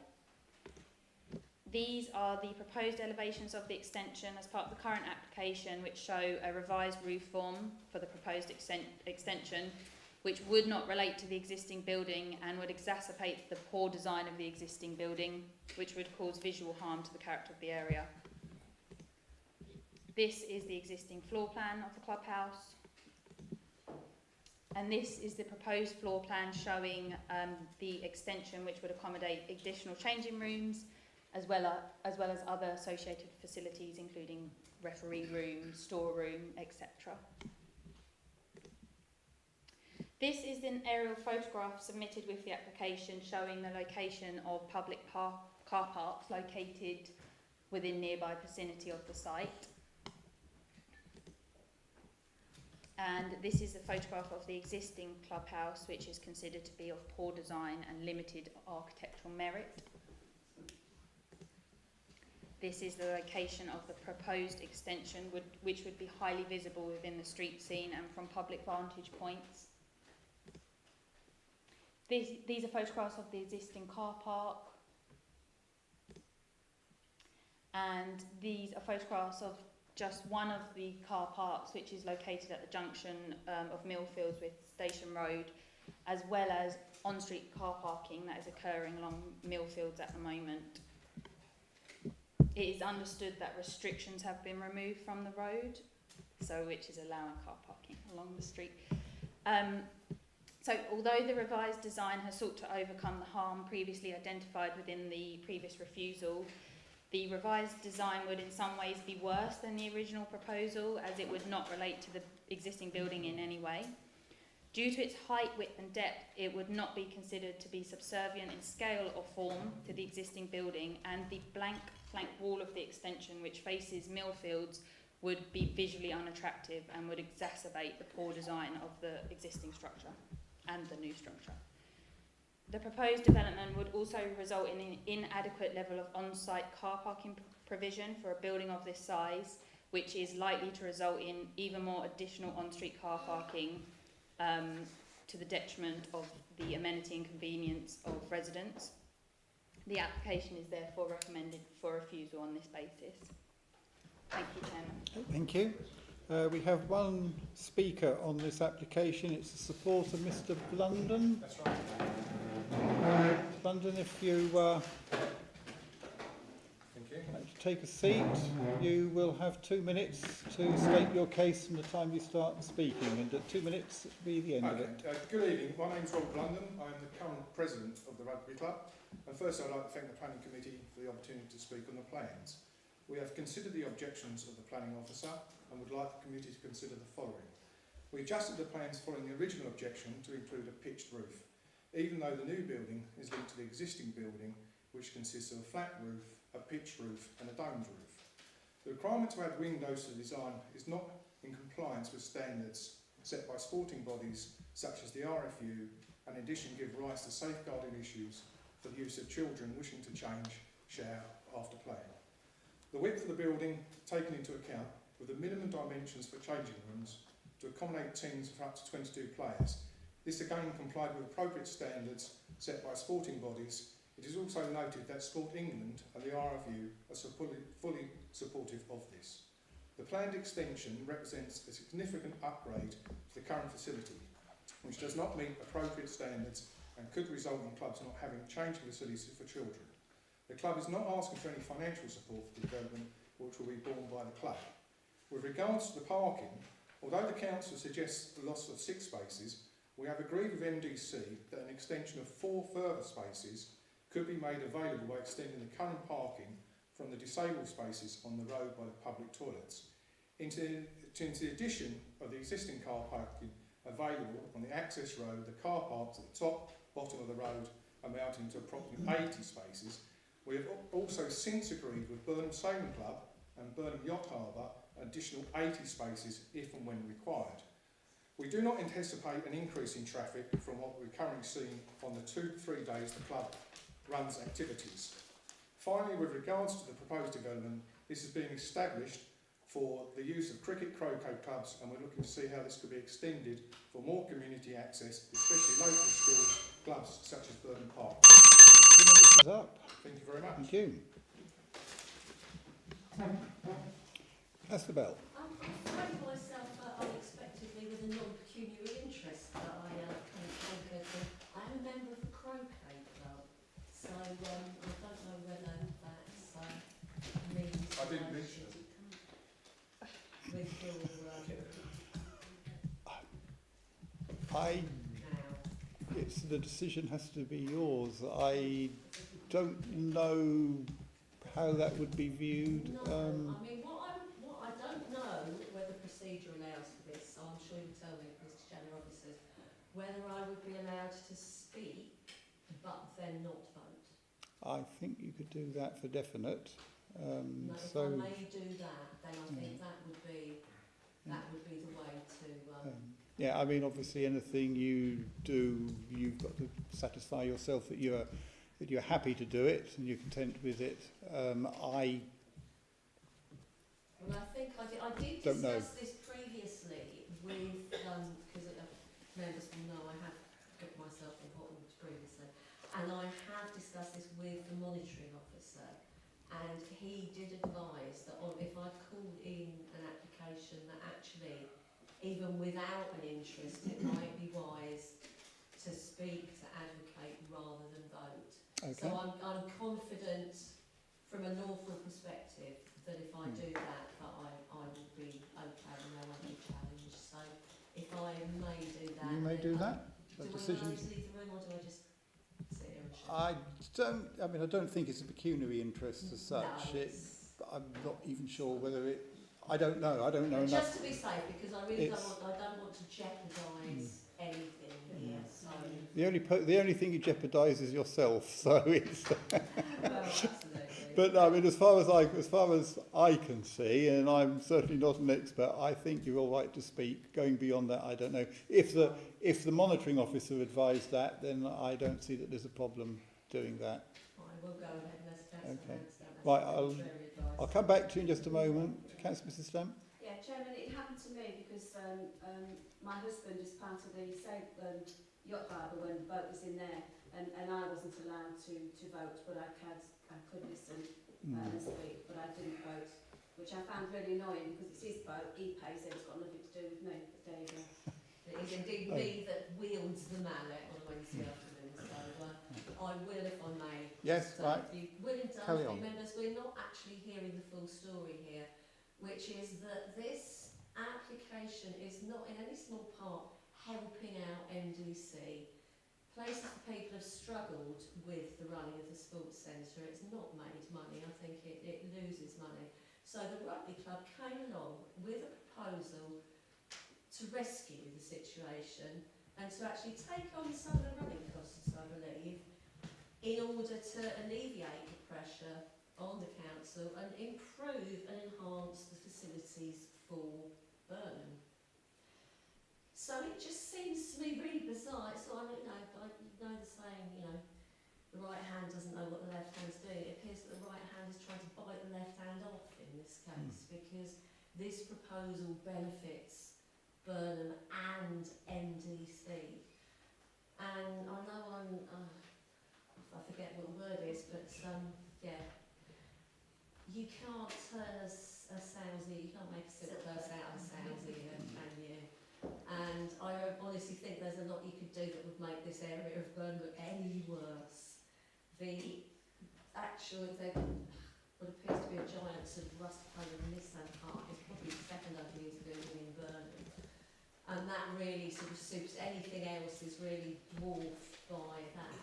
These are the proposed elevations of the extension as part of the current application, which show a revised roof form for the proposed extension, which would not relate to the existing building and would exacerbate the poor design of the existing building, which would cause visual harm to the character of the area. This is the existing floor plan of the clubhouse, and this is the proposed floor plan showing the extension, which would accommodate additional changing rooms as well as other associated facilities, including referee room, storeroom, etc. This is an aerial photograph submitted with the application showing the location of public car parks located within nearby vicinity of the site. And this is a photograph of the existing clubhouse, which is considered to be of poor design and limited architectural merit. This is the location of the proposed extension, which would be highly visible within the street scene and from public vantage points. These are photographs of the existing car park, and these are photographs of just one of the car parks, which is located at the junction of Millfields with Station Road, as well as on-street car parking that is occurring along Millfields at the moment. It is understood that restrictions have been removed from the road, which is allowing car parking along the street. So although the revised design has sought to overcome the harm previously identified within the previous refusal, the revised design would in some ways be worse than the original proposal, as it would not relate to the existing building in any way. Due to its height, width and depth, it would not be considered to be subservient in scale or form to the existing building, and the blank flank wall of the extension, which faces Millfields, would be visually unattractive and would exacerbate the poor design of the existing structure and the new structure. The proposed development would also result in an inadequate level of on-site car parking provision for a building of this size, which is likely to result in even more additional on-street car parking to the detriment of the amenity and convenience of residents. The application is therefore recommended for refusal on this basis. Thank you, Chairman. Thank you. We have one speaker on this application. It's the support of Mr. Blunden. That's right. Blunden, if you Thank you. like to take a seat. You will have 2 minutes to state your case from the time you start speaking, and at 2 minutes will be the end of it. Good evening. My name's Rob London. I'm the current president of the Rugby Club. And first I'd like to thank the Planning Committee for the opportunity to speak on the plans. We have considered the objections of the planning officer and would like the committee to consider the following. We adjusted the plans following the original objection to include a pitched roof, even though the new building is linked to the existing building, which consists of a flat roof, a pitched roof and a domed roof. The requirement to add windows to the design is not in compliance with standards set by sporting bodies such as the RFU, and in addition give rise to safeguarding issues for the use of children wishing to change shower after playing. The width of the building taken into account with the minimum dimensions for changing rooms to accommodate teams of up to 22 players. This again complied with appropriate standards set by sporting bodies. It is also noted that Sport England and the RFU are fully supportive of this. The planned extension represents a significant upgrade to the current facility, which does not meet appropriate standards and could result in clubs not having changing facilities for children. The club is not asking for any financial support for the development, which will be borne by the club. With regards to the parking, although the council suggests the loss of 6 spaces, we have agreed with MDC that an extension of 4 further spaces could be made available by extending the current parking from the disabled spaces on the road by the public toilets into the addition of the existing car parking available on the access road, the car parks at the top, bottom of the road, amounting to approximately 80 spaces. We have also since agreed with Burnham Sailing Club and Burnham Yacht Harbour an additional 80 spaces if and when required. We do not anticipate an increase in traffic from what we're currently seeing on the 2 to 3 days the club runs activities. Finally, with regards to the proposed development, this is being established for the use of cricket croquet clubs, and we're looking to see how this could be extended for more community access, especially local schools, clubs such as Burnham Park. 2 minutes is up. Thank you very much. Thank you. That's the bell. I find myself unexpectedly with a non-pecuniary interest that I encountered. I'm a member of the croquet club, so I don't know whether that means... I didn't mention it. With your... The decision has to be yours. I don't know how that would be viewed. No, I mean, what I don't know whether procedure allows for this, so I'm sure you'll tell me, Mr. Chairman officers, whether I would be allowed to speak but then not vote. I think you could do that for definite. No, if so, I may do that, then I think that would be the way to... yeah, I mean, obviously, anything you do, you've got to satisfy yourself that you're happy to do it and you're content with it. Well, I think I did discuss this previously with, because members will know I have got myself involved previously, and I have discussed this with the monitoring officer, and he did advise that if I called in an application that actually, even without an interest, it might be wise to speak, to advocate rather than vote. Okay. So I'm confident from a lawful perspective that if I do that I will be okay and no one will challenge. So if I may do that... You may do that. Do I always leave the room or do I just sit here and shout? I don't think it's a pecuniary interest as such. No, I'm not even sure whether it... I don't know enough. Just to be safe, because I really don't want to jeopardise anything here. So the only thing you jeopardise is yourself. So it's. well, absolutely. But I mean, as far as I can see, and I'm certainly not an expert, I think you're all right to speak. Going beyond that, I don't know. If the monitoring officer advised that, then I don't see that there's a problem doing that. I will go ahead. That's okay. Right, I'll come back to you in just a moment. Councillor Mrs. Stamp. Yeah, Chairman, it happened to me because my husband is part of the yacht harbour when the boat was in there, and I wasn't allowed to vote, but I could listen and speak, but I didn't vote, which I found really annoying because it's his boat, he pays it, it's got nothing to do with me. But there you go. It is indeed me that wields the mallet on a Wednesday afternoon, so I will, if I may, Yes, So right. if you will indulge Carry me, on. members, we're not actually hearing the full story here, which is that this application is not in any small part helping out MDC. Places for people have struggled with the running of the sports centre. It's not made money. I think it loses money. So the rugby club came along with a proposal to rescue the situation and to actually take on some of the running costs, I believe, in order to alleviate the pressure on the council and improve and enhance the facilities for Burnham. So it just seems to me really bizarre. It's like, you know the saying, you know, the right hand doesn't know what the left hand's doing. It appears that the right hand is trying to bite the left hand off in this case, because this proposal benefits Burnham and MDC. And I know I forget what the word is, but yeah, you can't turn a Sousey, you can't make a silk purse out of a Sousey, can you? And I honestly think there's a lot you could do that would make this area of Burnham look any worse. The actual, what appears to be a giant sort of rust-coloured Nissan car is probably the second ugliest building in Burnham. And that really sort of suits anything else is really dwarfed by that.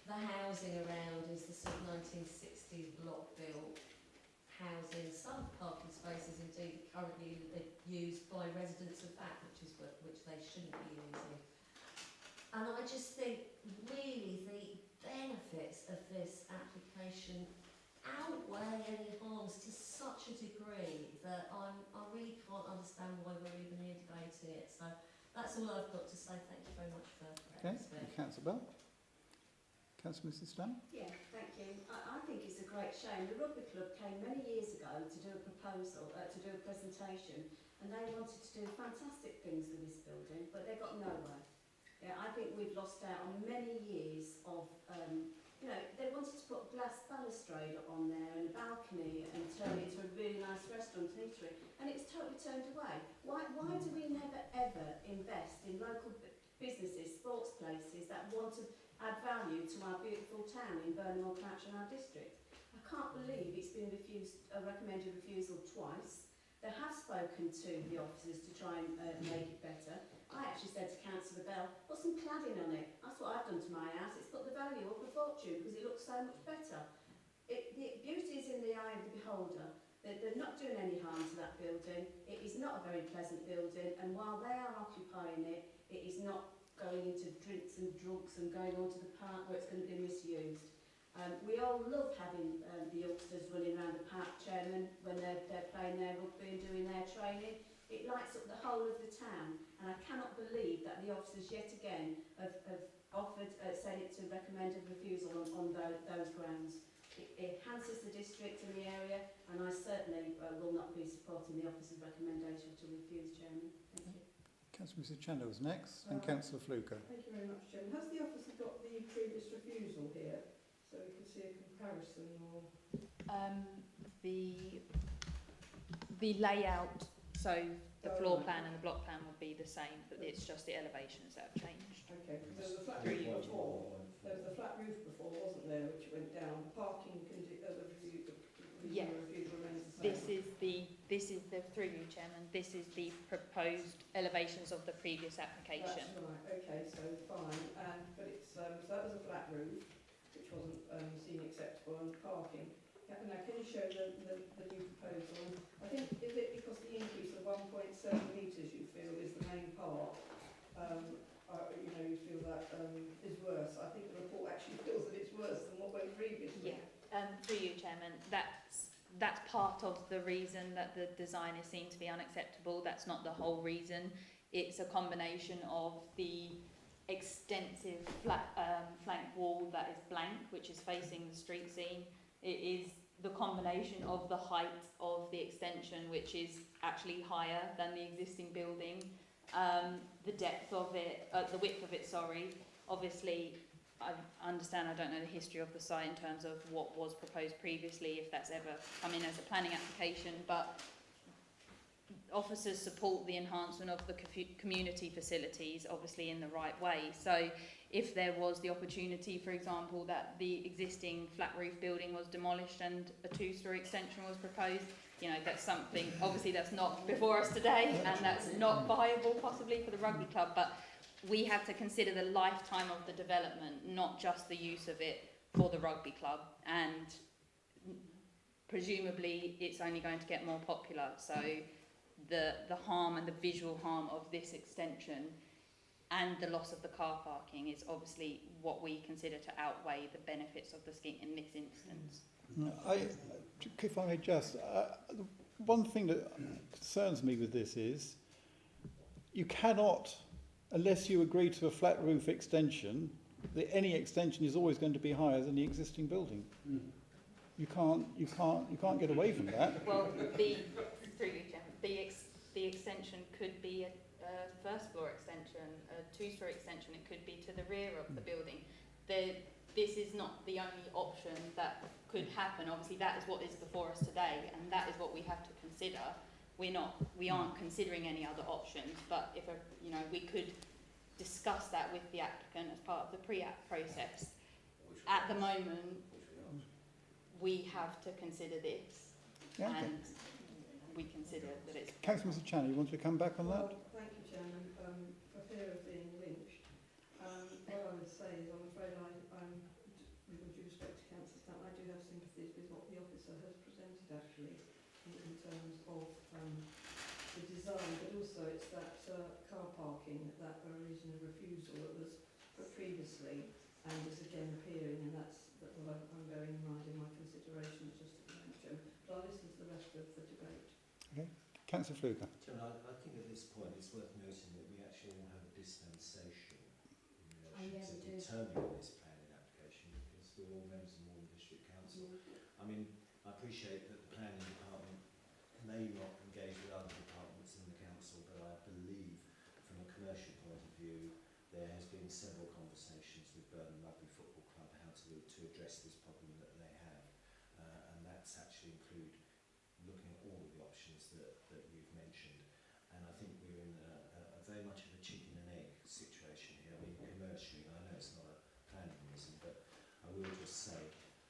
The housing around is the sort of 1960s block built housing. Some parking spaces indeed currently used by residents of that, which they shouldn't be using. And I just think really the benefits of this application outweigh any harms to such a degree that I really can't understand why we're even here debating it. So that's all I've got to say. Thank you very much for Okay, this. Councillor Bell. Councillor Mrs Stamp. Yeah, thank you. I think it's a great shame. The rugby club came many years ago to do a proposal, to do a presentation, and they wanted to do fantastic things with this building, but they got nowhere. Yeah, I think we've lost out on many years of, you know, they wanted to put glass balustrade on there and a balcony and turn it into a really nice restaurant and eatery, and it's totally turned away. Why do we never ever invest in local businesses, sports places that want to add value to our beautiful town in Burnham-on and our district? I can't believe it's been recommended refusal twice. They have spoken to the officers to try and make it better. I actually said to Councillor Bell, put some cladding on it. That's what I've done to my house. It's put the value up a fortune because it looks so much better. The beauty is in the eye of the beholder. They're not doing any harm to that building. It is not a very pleasant building, and while they are occupying it, it is not going into drinks and drugs and going onto the park where it's going to be misused. We all love having the youngsters running around the park, Chairman, when they're playing their rugby and doing their training. It lights up the whole of the town, and I cannot believe that the officers yet again have offered, said it to recommend a refusal on those grounds. It enhances the district and the area, and I certainly will not be supporting the officer's recommendation to refuse, Chairman. Thank you. Councillor Mrs Chandler was next, and Councillor Fluker. Thank you very much, Chairman. Has the officer got the previous refusal here, so we can see a comparison? Or the layout, so the floor plan and the block plan would be the same, but it's just the elevations that have changed. okay, because there was a flat roof before. There was a flat roof before, wasn't there, which went down. Parking Yeah. refusal remains the same. This is the through you, Chairman. This is the proposed elevations of the previous application. That's right. Okay, so fine. But it's so that was a flat roof, which wasn't seen acceptable, and parking. Now, can you show the new proposal? I think, is it because the increase of 1.7 metres you feel is the main part? You know, you feel that is worse. I think the report actually feels that it's worse than what went previously. Yeah. Through you, Chairman. That's part of the reason that the design is seen to be unacceptable. That's not the whole reason. It's a combination of the extensive flank wall that is blank, which is facing the street scene. It is the combination of the height of the extension, which is actually higher than the existing building, the depth of it, the width of it, sorry. Obviously, I understand, I don't know the history of the site in terms of what was proposed previously, if that's ever come in as a planning application, but officers support the enhancement of the community facilities, obviously in the right way. So if there was the opportunity, for example, that the existing flat roof building was demolished and a 2-storey extension was proposed, you know, that's something, obviously that's not before us today, and that's not viable possibly for the rugby club, but we have to consider the lifetime of the development, not just the use of it for the rugby club, and presumably it's only going to get more popular. So the harm and the visual harm of this extension and the loss of the car parking is obviously what we consider to outweigh the benefits of the scheme in this instance. If I may just, the one thing that concerns me with this is you cannot, unless you agree to a flat roof extension, any extension is always going to be higher than the existing building. You can't get away from that. Well, the extension could be a first floor extension, a 2-storey extension. It could be to the rear of the building. This is not the only option that could happen. Obviously, that is what is before us today, and that is what we have to consider. We aren't considering any other options, but we could discuss that with the applicant as part of the pre-app process. At the moment, we have to consider this, and we consider that it's... Councillor Mr Channing, you want to come back on that? Thank you, Chairman. For fear of being lynched, what I would say is I'm afraid I'm with all due respect to Councillor Stamp, I do have sympathies with what the officer has presented actually in terms of the design, but also it's that car parking, that reason of refusal that was put previously and is again appearing, and that's what I'm bearing in mind in my considerations just at the moment. But I'll listen to the rest of the debate. Okay. Councillor Fluker. Chairman, I think at this point it's worth noting that we actually all have a dispensation in relation to determining this planning application, because we're all members of Morton District Council. I mean, I appreciate that the planning department may not engage with other departments in the council, but I believe from a commercial point of view there has been several conversations with Burnham Rugby Football Club how to address this problem that they have, and that's actually include looking at all of the options that you've mentioned. And I think we're in a very much of a chicken and egg situation here. I mean, commercially, I know it's not a planning reason, but I will just say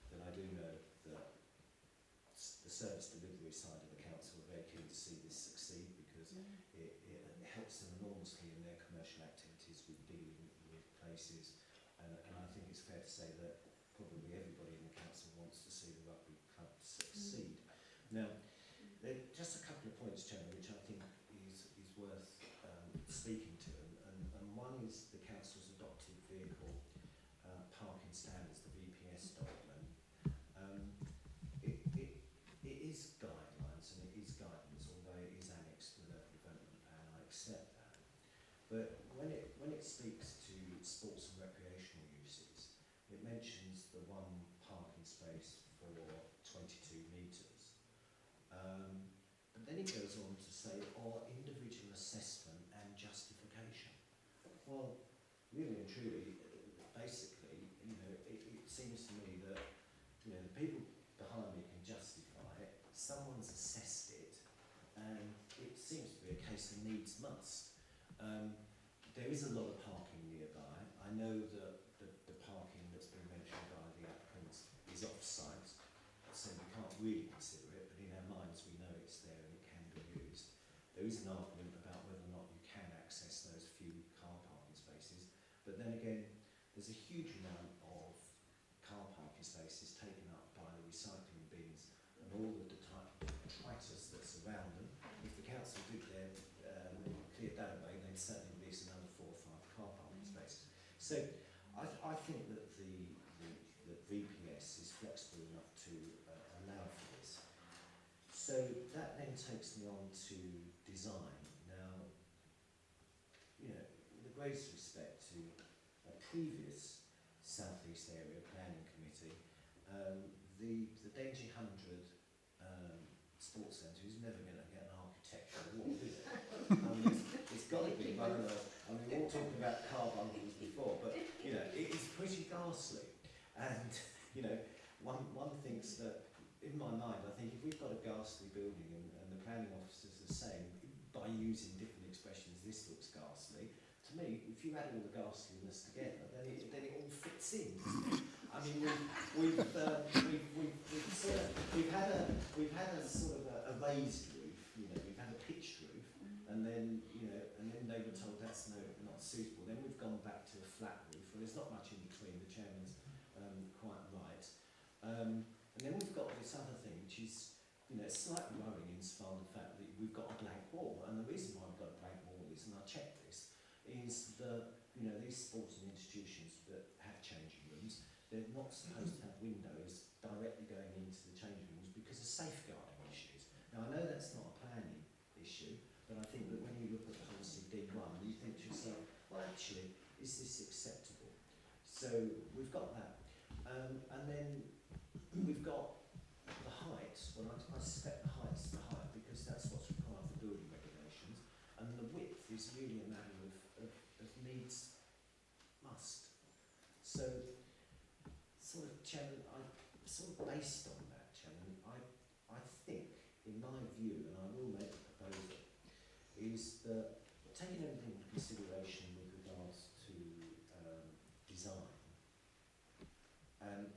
that I do know that the service delivery side of the council are very keen to see this succeed, because it helps them enormously in their commercial activities with dealing with places, and I think it's fair to say that probably everybody in the council wants to see the rugby club succeed. Now, there are just a couple of points, Chairman, which I think is worth speaking to, and one is the council's adopted vehicle parking standards, the VPS document. It is guidelines and it is guidance, although it is annexed to the local development plan. I accept that, but when it speaks to sports and recreational uses, it mentions the one parking space for 22 metres. But then it goes on to say, or individual assessment and justification. Well, really and truly, basically, it seems to me that, the people behind me can justify it, someone's assessed it, and it seems to be a case of needs must. There is a lot of parking nearby. I know that the parking that's been mentioned by the applicants is off-site, so we can't really consider it, but in our minds we know it's there and it can be used. There is an argument about whether or not you can access those few car parking spaces, but then again, there's a huge amount of car parking spaces taken up by the recycling bins and all the detritus that's around them. If the council did clear that away, they'd certainly release another 4 or 5 car parking spaces. So I think that the VPS is flexible enough to allow for this. So that then takes me on to design. Now, with the greatest respect to a previous South East Area Planning Committee, the Dengie 100 Sports Centre is never going to get an architectural award, is it? It's got to be one of those. We were all talking about car bundles before, but it is pretty ghastly. And one thinks that, in my mind, I think if we've got a ghastly building and the planning officers are saying I use in different expressions, this looks ghastly. To me, if you add all the ghastliness together, then it all fits in. I mean, we've had a sort of a raised roof, you know, we've had a pitched roof, and then they were told that's not suitable. Then we've gone back to a flat roof. Well, there's not much in between. The chairman's quite right. And then we've got this other thing, which is, you know, it's slightly worrying in spite of the fact that we've got a blank wall. And the reason why we've got a blank wall is, and I checked this, is that, you know, these sporting institutions that have changing rooms, they're not supposed to have windows directly going into the changing rooms because of safeguarding issues. Now, I know that's not a planning issue, but I think that when you look at policy D1, you think to yourself, well, actually, is this acceptable? So we've got that. And then we've got the height. Well, I suspect the height's the height because that's what's required for building regulations. And the width is really a matter of needs must. So, sort of, Chairman, sort of based on that, Chairman, I think, in my view, and I will make a proposal, is that taking everything into consideration with regards to design and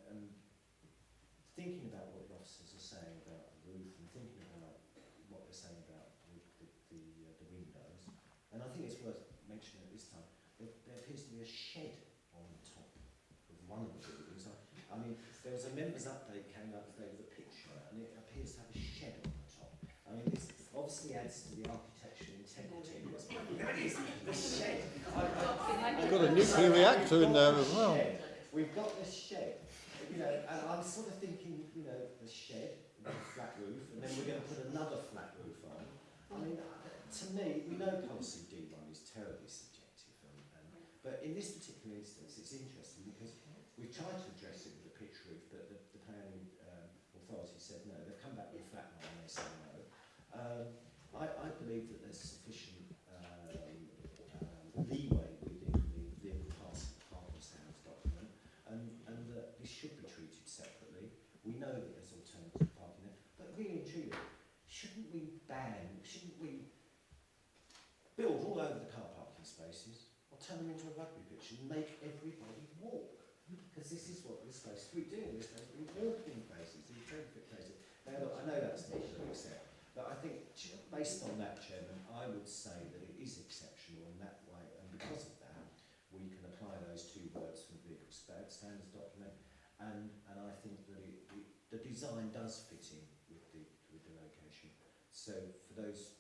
thinking about what the officers are saying about the roof and thinking about what they're saying about the windows, and I think it's worth mentioning at this time, there appears to be a shed on the top of one of the buildings. I mean, there was a members' update came out today with a picture, and it appears to have a shed on the top. I mean, this obviously adds to the architectural integrity. The shed. It's got a nuclear reactor in there as well. We've got this shed, you know, and I'm sort of thinking, you know, the shed, the flat roof, and then we're going to put another flat roof on. I mean, to me, we know policy D1 is terribly subjective, but in this particular instance, it's interesting because we've tried to address it with a pitch roof, but the planning authority said no. They've come back with a flat one and they say no. I believe that there's sufficient leeway within the vehicle parking standards document, and that this should be treated separately. We know that there's alternative parking there, but really and truly, shouldn't we build all over the car parking spaces, or turn them into a rugby pitch and make everybody walk? Because this is what this place, we do in this place, we walk in places, these traffic places. Now look, I know that's not to accept, but I think based on that, Chairman, I would say that it is exceptional in that way, and because of that, we can apply those two words from the vehicle standards document, and I think that the design does fit in with the location. So for those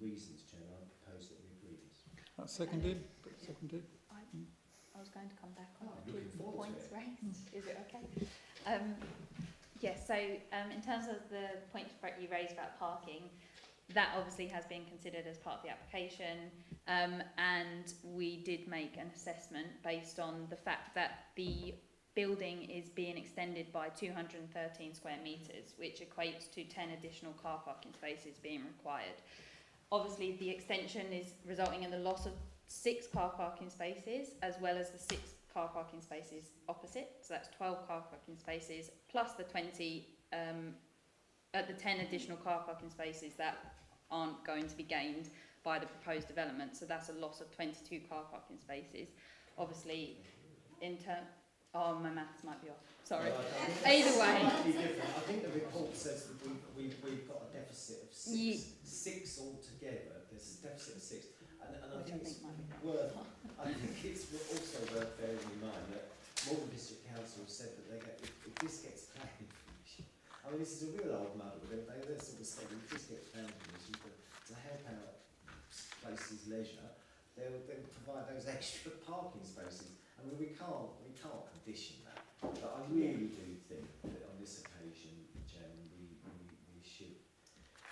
reasons, Chairman, I propose that we agree this. That's seconded. Seconded. I was going to come back on I'm the looking two forward to points it. raised. Is it okay? Yes, so in terms of the point you raised about parking, that obviously has been considered as part of the application, and we did make an assessment based on the fact that the building is being extended by 213 square metres, which equates to 10 additional car parking spaces being required. Obviously, the extension is resulting in the loss of 6 car parking spaces, as well as the 6 car parking spaces opposite. So that's 12 car parking spaces, plus the 10 additional car parking spaces that aren't going to be gained by the proposed development. So that's a loss of 22 car parking spaces. Obviously, oh, my maths might be off. Sorry. Either way. I think the report says that we've got a deficit of 6. 6 altogether. There's a deficit of 6. And I think it's also worth bearing in mind that Malvern District Council said that if this gets planning permission, I mean, this is a real old muddle. They sort of said if this gets planning permission to help out places' leisure, they'll provide those extra parking spaces. I mean, we can't condition that. But I really do think that on this occasion, Jen, we should.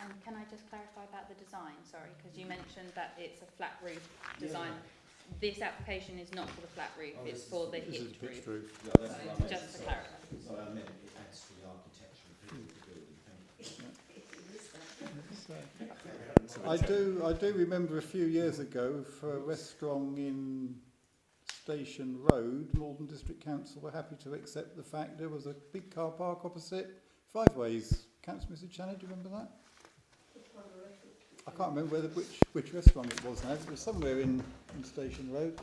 And can I just clarify about the design? Sorry, because you mentioned that it's a flat roof design. Yeah. This application is not for the flat roof; it's for the hitched roof. Yeah, that's what I meant. Just to clarify. Sorry, I meant it adds to the architecture of the building. Thank you. I do remember a few years ago for a restaurant in Station Road, Malvern District Council were happy to accept the fact there was a big car park opposite 5 Ways. Councillor Mrs. Channing, do you remember that? I can't remember which restaurant it was now. It was somewhere in Station Road.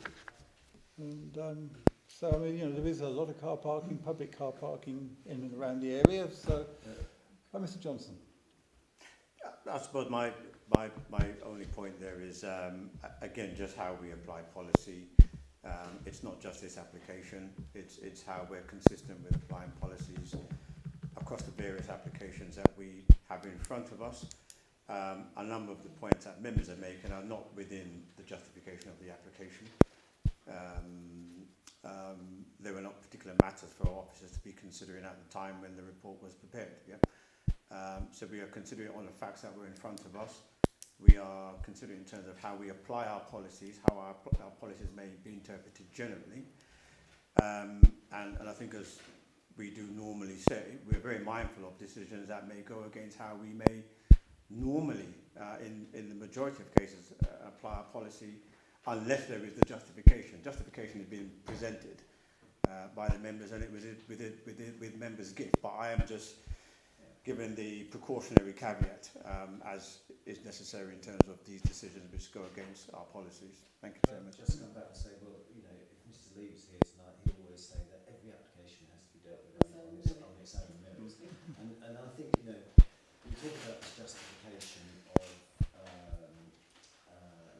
And so, I mean, you know, there is a lot of car parking, public car parking in and around the area. So, Mr. Johnson. I suppose my only point there is, again, just how we apply policy. It's not just this application, it's how we're consistent with applying policies across the various applications that we have in front of us. A number of the points that members are making are not within the justification of the application. There were not particular matters for officers to be considering at the time when the report was prepared. Yeah? So we are considering on the facts that were in front of us. We are considering in terms of how we apply our policies, how our policies may be interpreted generally. And I think, as we do normally say, we're very mindful of decisions that may go against how we may normally, in the majority of cases, apply our policy, unless there is the justification. Justification is being presented by the members, and it was with members' gift. But I am just given the precautionary caveat as is necessary in terms of these decisions which go against our policies. Thank you, Chairman. Just come back and say, well, you know, if Mr. Lee was here tonight, he'd always say that every application has to be dealt with on its own merits. And I think, you know, we talk about this justification of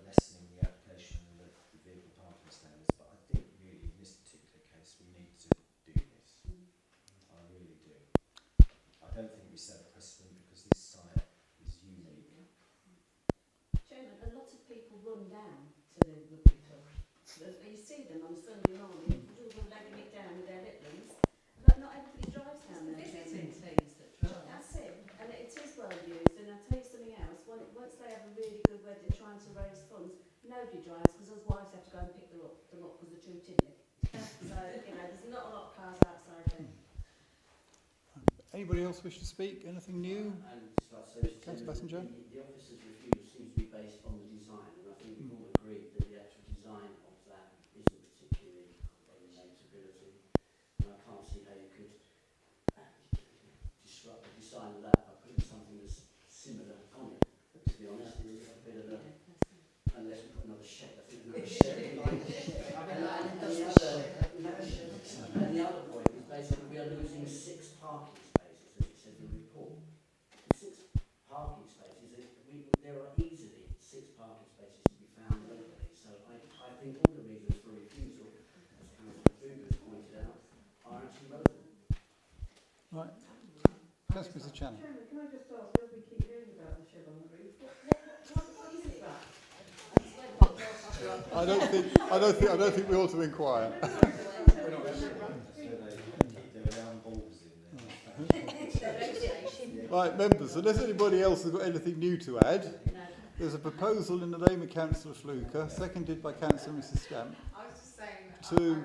lessening the application of the vehicle parking standards, but I think really in this particular case we need to do this. I really do. I don't think we set a precedent because this site is unique. Chairman, a lot of people run down to the rugby club. You see them on a Sunday morning, all legging it down with their little ones, but not everybody drives down there. Visiting teams that drive. That's it, and it is well used. And I'll tell you something else. Once they have a really good wedding trying to raise funds, nobody drives because those wives have to go and pick them up because they're too timid. So, you know, there's not a lot of cars outside there. Anybody else wish to speak? Anything new? And just like I say, Councillor Passenger? the officer's refusal seems to be based on the design, and I think we've all agreed that the actual design of that isn't particularly of notability. And I can't see how you could disrupt the design of that by putting something that's similar on it. To be honest, it's a bit of a, unless we put another shed, I think another shed. And the other point is basically we are losing 6 parking spaces, as it said in the report. 6 parking spaces, there are easily 6 parking spaces to be found locally. So I think all the reasons for refusal, as Councillor Fluke has pointed out, are actually relevant. Right. Yes, Mr. Channing. Chairman, can I just ask, as we keep hearing about the shed on the roof, what is it about? I don't think we ought to inquire. Right, members, unless anybody else has got anything new to add, there's a proposal in the name of Councillor Fluker, seconded by Councillor Mrs. Stamp, I was just saying that. to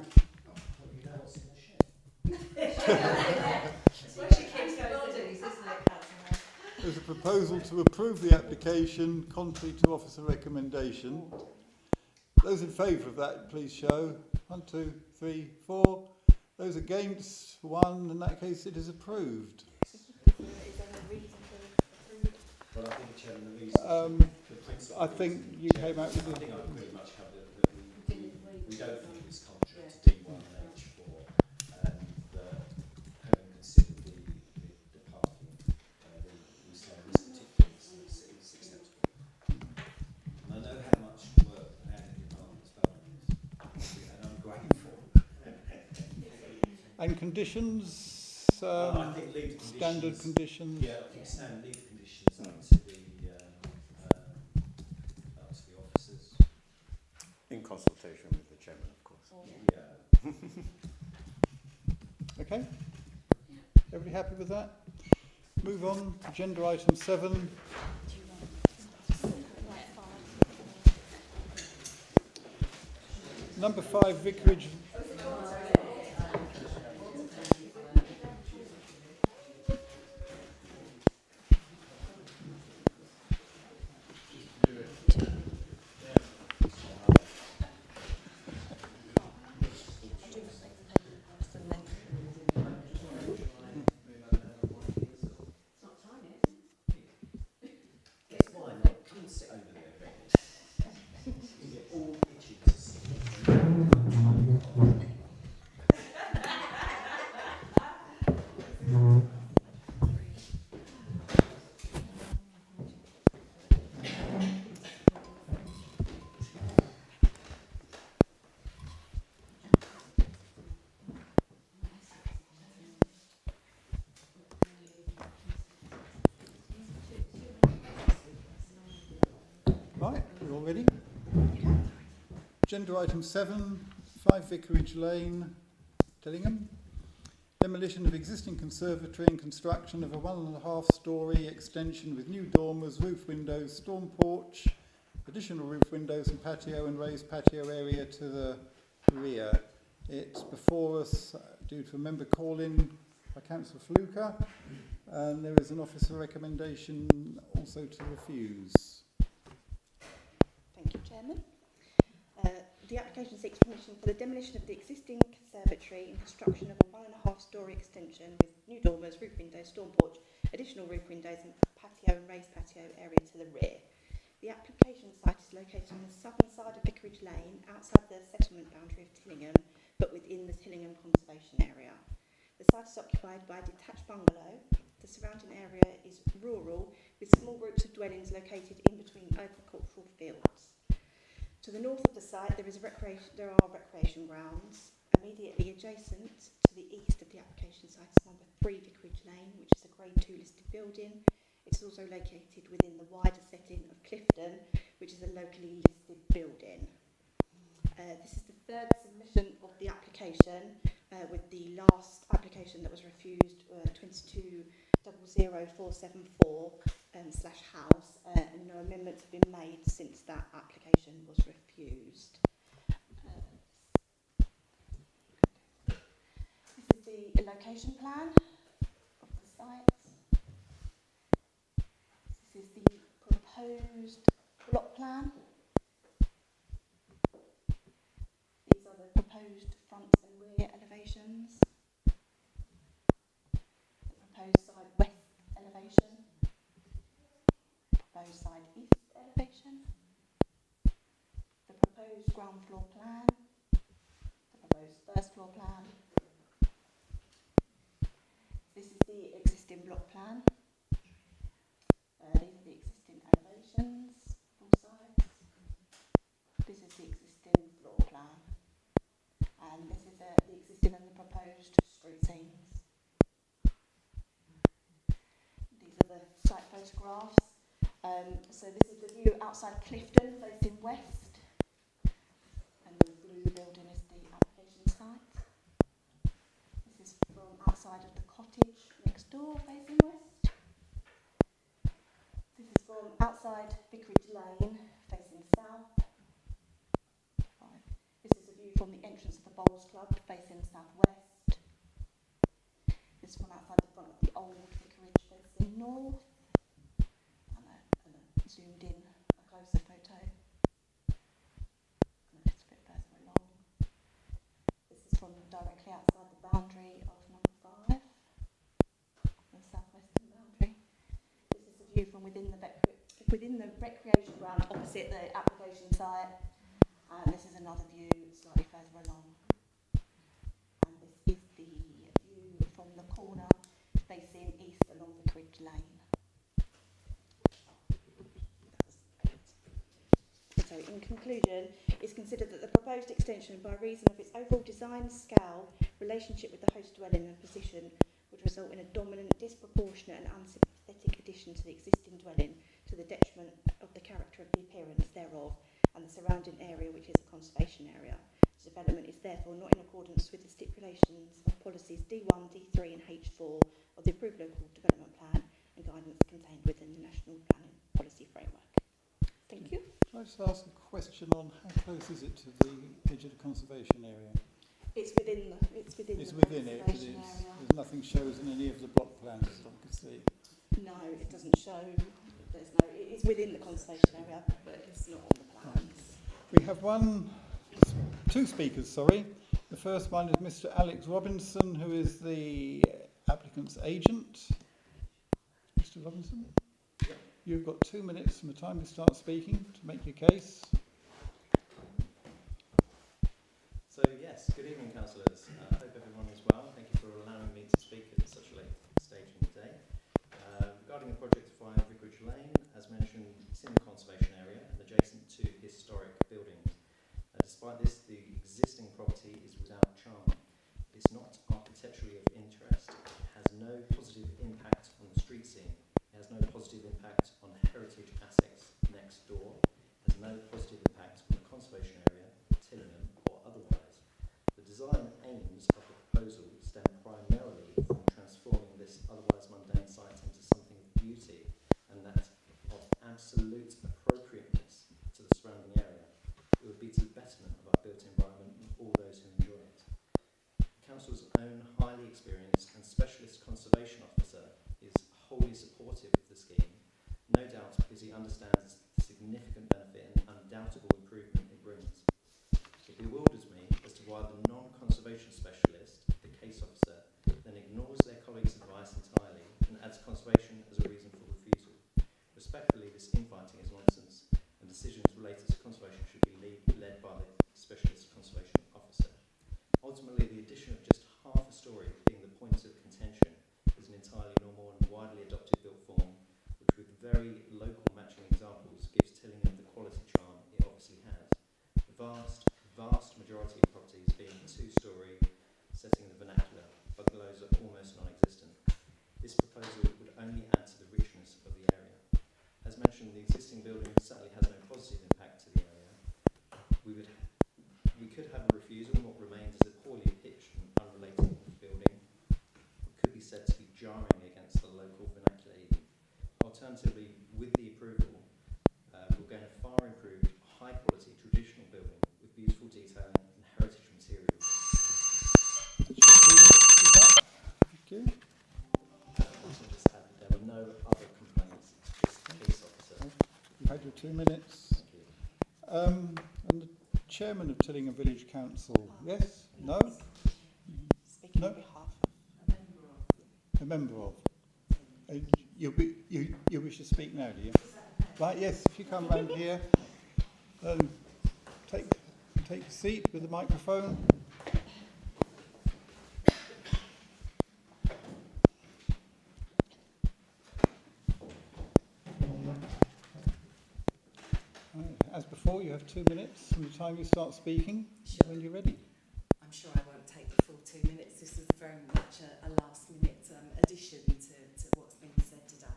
It's where she keeps the buildings, isn't it, Councillor? there's a proposal to approve the application contrary to officer recommendation. Those in favour of that, please show. 1, 2, 3, 4. Those against, 1. In that case, it is approved. Well, I think, Chairman, the reason the principle I think you came out with I think the... I pretty much covered that we don't think it's contrary to D1 and H4, and having considered the parking, we say in this particular instance it's acceptable. And I know how much work the planning department's done on this, and I'm grateful. And conditions, I think leave the standard conditions. Yeah, I think standard leave conditions up to the officers. In consultation with the chairman, of course. Yeah. Okay? Everybody happy with that? Move on, agenda item 7. Number 5, Vicarage. Guess why not? Come and Agenda item 7, 5 Vicarage Lane, Tillingham. Demolition of existing conservatory and construction of a 1.5-storey extension with new dormers, roof windows, storm porch, additional roof windows and patio and raised patio area to the rear. It's before us due to a member call-in by Councillor Fluker, and there is an officer recommendation also to refuse. Thank you, Chairman. The application seeks permission for the demolition of the existing conservatory and construction of a 1.5-storey extension with new dormers, roof windows, storm porch, additional roof windows and patio and raised patio area to the rear. The application site is located on the southern side of Vicarage Lane, outside the settlement boundary of Tillingham, but within the Tillingham conservation area. The site is occupied by a detached bungalow. The surrounding area is rural, with small groups of dwellings located in between agricultural fields. To the north of the site, there are recreation grounds. Immediately adjacent to the east of the application site is number 3 Vicarage Lane, which is a Grade 2 listed building. It's also located within the wider setting of Clifton, which is a locally listed building. This is the third submission of the application, with the last application that was refused, 22-00474/house, and no amendments have been made since that application was refused. This is the location plan of the site. This is the proposed block plan. These are the proposed front and rear elevations. The proposed side west elevation. Proposed side east elevation. The proposed ground floor plan. The proposed first floor plan. This is the existing block plan. These are the existing elevations, all sides. This is the existing floor plan. And this is the existing and the proposed street scenes. These are the site photographs. So this is the view outside Clifton, facing west. And the blue building is the application site. This is from outside of the cottage next door, facing west. This is from outside Vicarage Lane, facing south. This is a view from the entrance of the Bowls Club, facing southwest. This is from outside the front of the old Vicarage, facing north. And a zoomed in, a closer photo. And just a bit further along. This is from directly outside the boundary of number 5, the southwestern boundary. This is a view from within the recreation ground opposite the application site. And this is another view slightly further along. And this is the view from the corner facing east along Vicarage Lane. So in conclusion, it's considered that the proposed extension, by reason of its overall design, scale, relationship with the host dwelling and position, would result in a dominant, disproportionate and unsympathetic addition to the existing dwelling, to the detriment of the character of the appearance thereof and the surrounding area, which is a conservation area. The development is therefore not in accordance with the stipulations of policies D1, D3 and H4 of the approved local development plan and guidance contained within the National Planning Policy Framework. Thank you. Can I just ask a question on how close is it to the edge of the conservation area? It's within the It's conservation within it, but area. there's nothing shows in any of the block plans as I can see. No, it doesn't show. It is within the conservation area, but it's not on the plans. We have two speakers, sorry. The first one is Mr. Alex Robinson, who is the applicant's agent. Mr. Robinson? You've got 2 minutes from the time you start speaking to make your case. So yes, good evening councillors. I hope everyone is well. Thank you for allowing me to speak at such a late stage in the day. Regarding the project of 5 Vicarage Lane, as mentioned, it's in the conservation area and adjacent to historic buildings. Despite this, the existing property is without charm. It's not architecturally of interest. It has no positive impact on the street scene. It has no positive impact on heritage Essex next door. It has no positive impact on the conservation area, understands the significant benefit and undoubtable improvement it brings. It bewilders me as to why the non-conservation specialist, the case officer, then ignores their colleagues' advice entirely and adds conservation as a reason for refusal. Respectfully, this infighting is nonsense, and decisions related to conservation should be led by the specialist conservation officer. Ultimately, the addition of just half a story being the point of contention is an entirely normal and widely adopted built form, which with very local matching examples gives Tillingham the quality charm it obviously has. The vast majority of properties being two-storey, setting the vernacular, bungalows are almost non-existent. This proposal would only add to the richness of the area. As mentioned, the existing building certainly has no positive impact to the area. We could have a refusal on what remains as a poorly pitched and unrelated building. It could be said to be jarring against the local vernacular. Alternatively, with the approval, we'll gain a far improved, high-quality traditional building with beautiful detailing and heritage materials. Thank you. Also just add that there were no other complaints, just the case officer. You had your 2 minutes. Thank you. And the chairman of Tillingham Village Council. Yes? No? Speaking No? on behalf A member of. You wish to speak now, do you? Right, yes, if you come round here, take a seat with the microphone. Right, as before, you have 2 minutes from the time you start speaking, when you're ready. I'm sure I won't take the full 2 minutes. This is very much a last-minute addition to what's been said today.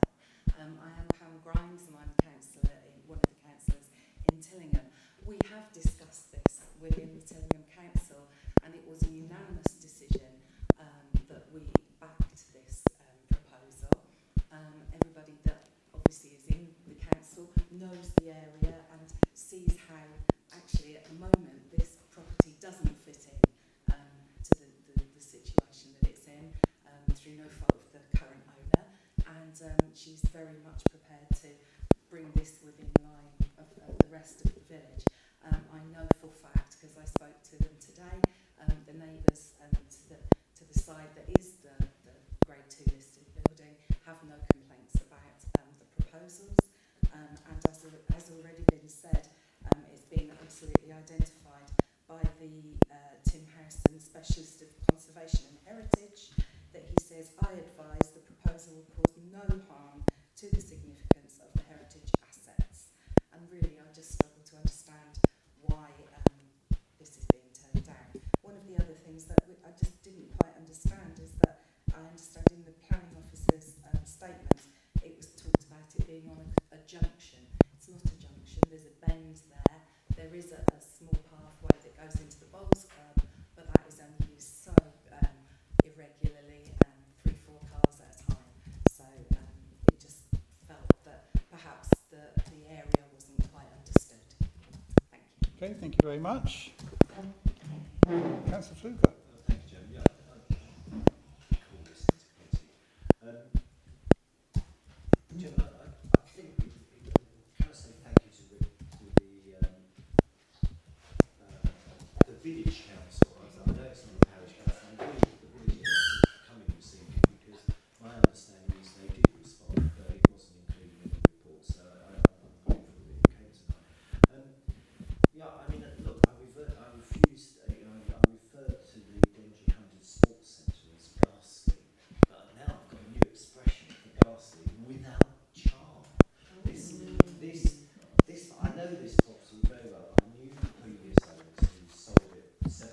I am Pam Grimes, and I'm one of the councillors in Tillingham. We have discussed this within the Tillingham Council, and it was a unanimous decision that we backed this proposal. Everybody that obviously is in the council knows the area and sees how actually at the moment this property doesn't fit in to the situation that it's in through no fault of the current owner, and she's very much prepared to bring this within line of the rest of the village. I know for fact, because I spoke to them today, the neighbours to the side that is the grade 2 listed building have no complaints about the proposals, and as already been said, it's been absolutely identified by the Tim Harrison, Specialist of Conservation and Heritage, that he says, I advise the proposal will cause no harm to the significance of the heritage assets. And really, I just struggle to understand why this is being turned down. One of the other things that I just didn't quite understand is that I understand in the planning officer's statement, it was talked about it being on a junction. It's not a junction, there's a bend there. There is a small pathway that goes into the bowls club, but that is only used so irregularly, 3-4 cars at a time. So it just felt that perhaps the area wasn't quite understood. Thank you. Okay, thank you very much. Councillor Fluker. Thank you, Jim. Yeah, call this into committee. Jim, I think can I say thank you to the village council. I know it's not the parish council. I'm really the village council coming this evening because my understanding is they did respond, but it wasn't included in the report. So I'm grateful that it came tonight. Yeah, I mean, look, I refused. I referred to the Dengie Sports Centre as ghastly, but now I've got a new expression for ghastly: without charm. This. I know this property very well. I knew the previous owners who sold it 7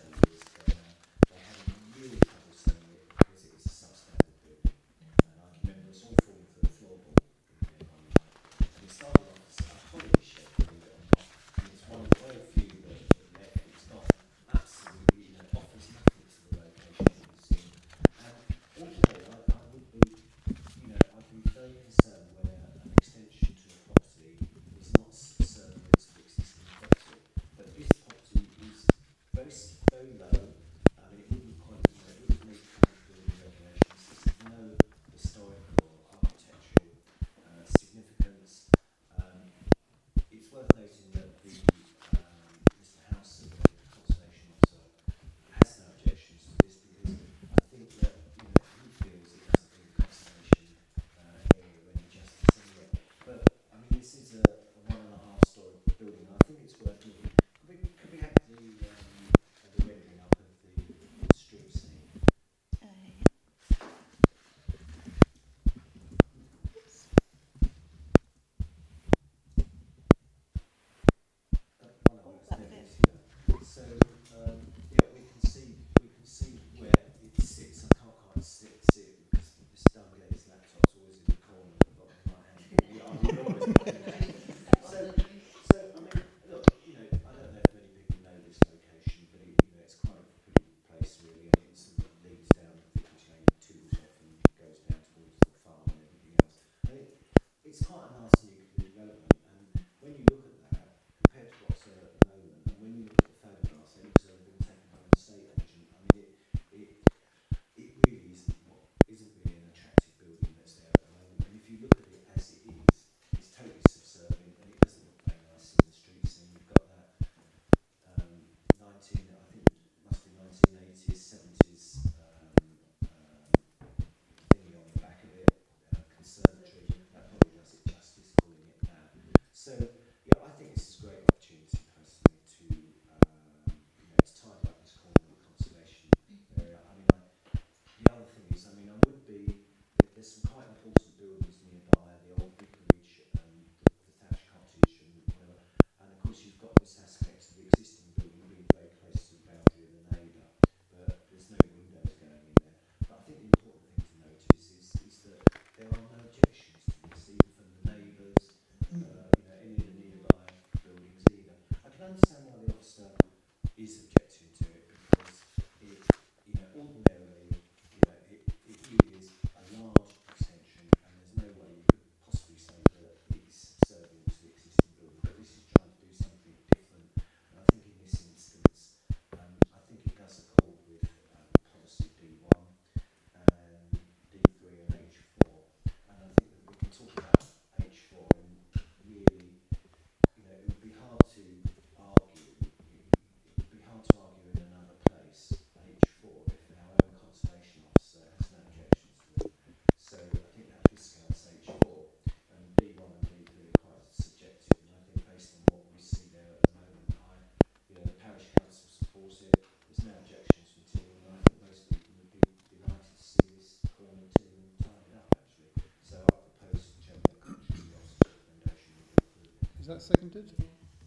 that seconded?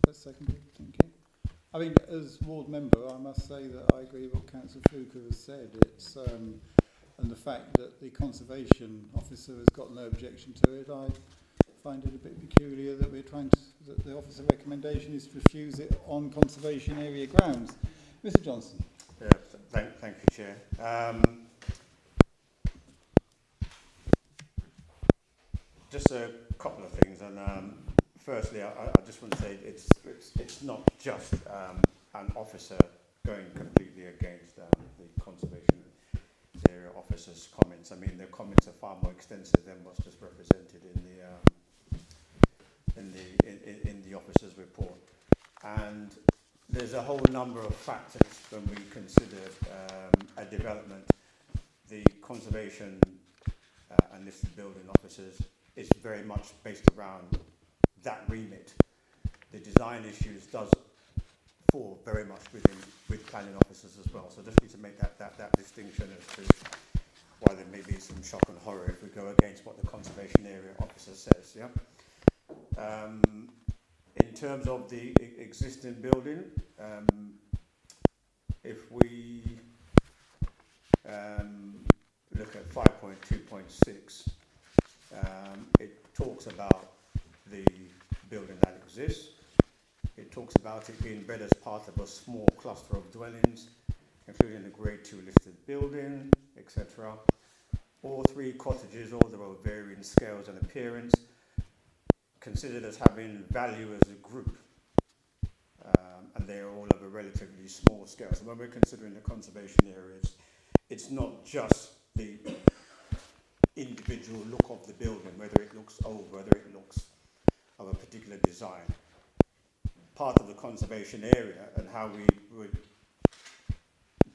That's seconded, thank you. I mean, as ward member, I must say that I agree with what Councillor Fluker has said. It's and the fact that the conservation officer has got no objection to it, I find it a bit peculiar that that the officer recommendation is to refuse it on conservation area grounds. Mr. Johnson. Yeah, thank you, Chair. Just a couple of things, and firstly, I just want to say it's not just an officer going completely against the conservation area officer's comments. I mean, their comments are far more extensive than what's just represented in the officer's report. And there's a whole number of factors when we consider a development. The conservation and listed building officers is very much based around that remit. The design issues does fall very much with planning officers as well. So just need to make that distinction as to why there may be some shock and horror if we go against what the conservation area officer says. Yeah. In terms of the existing building, if we look at 5.2.6, it talks about the building that exists. It talks about it being read as part of a small cluster of dwellings, including a Grade 2 listed building, etc. All three cottages, although of varying scales and appearance, considered as having value as a group, and they are all of a relatively small scale. So when we're considering the conservation areas, it's not just the individual look of the building, whether it looks old, whether it looks of a particular design. Part of the conservation area and how we would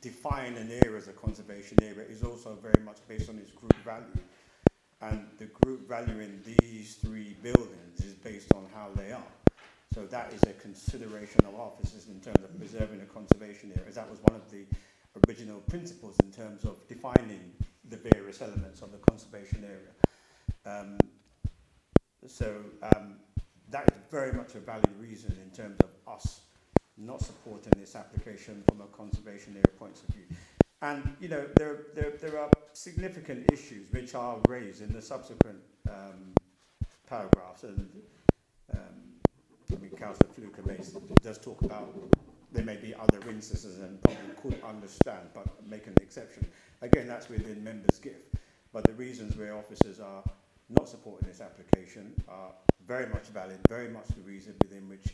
define an area as a conservation area is also very much based on its group value. And the group value in these three buildings is based on how they are. So that is a consideration of officers in terms of preserving a conservation area. That was one of the original principles in terms of defining the various elements of the conservation area. That is very much a valid reason in terms of us not supporting this application from a conservation area point of view. And you know, there are significant issues which are raised in the subsequent paragraphs, and I mean, Councillor Fluker does talk about there may be other instances and probably could understand, but make an exception. Again, that's within members' gift. But the reasons where officers are not supporting this application are very much valid, very much the reason within which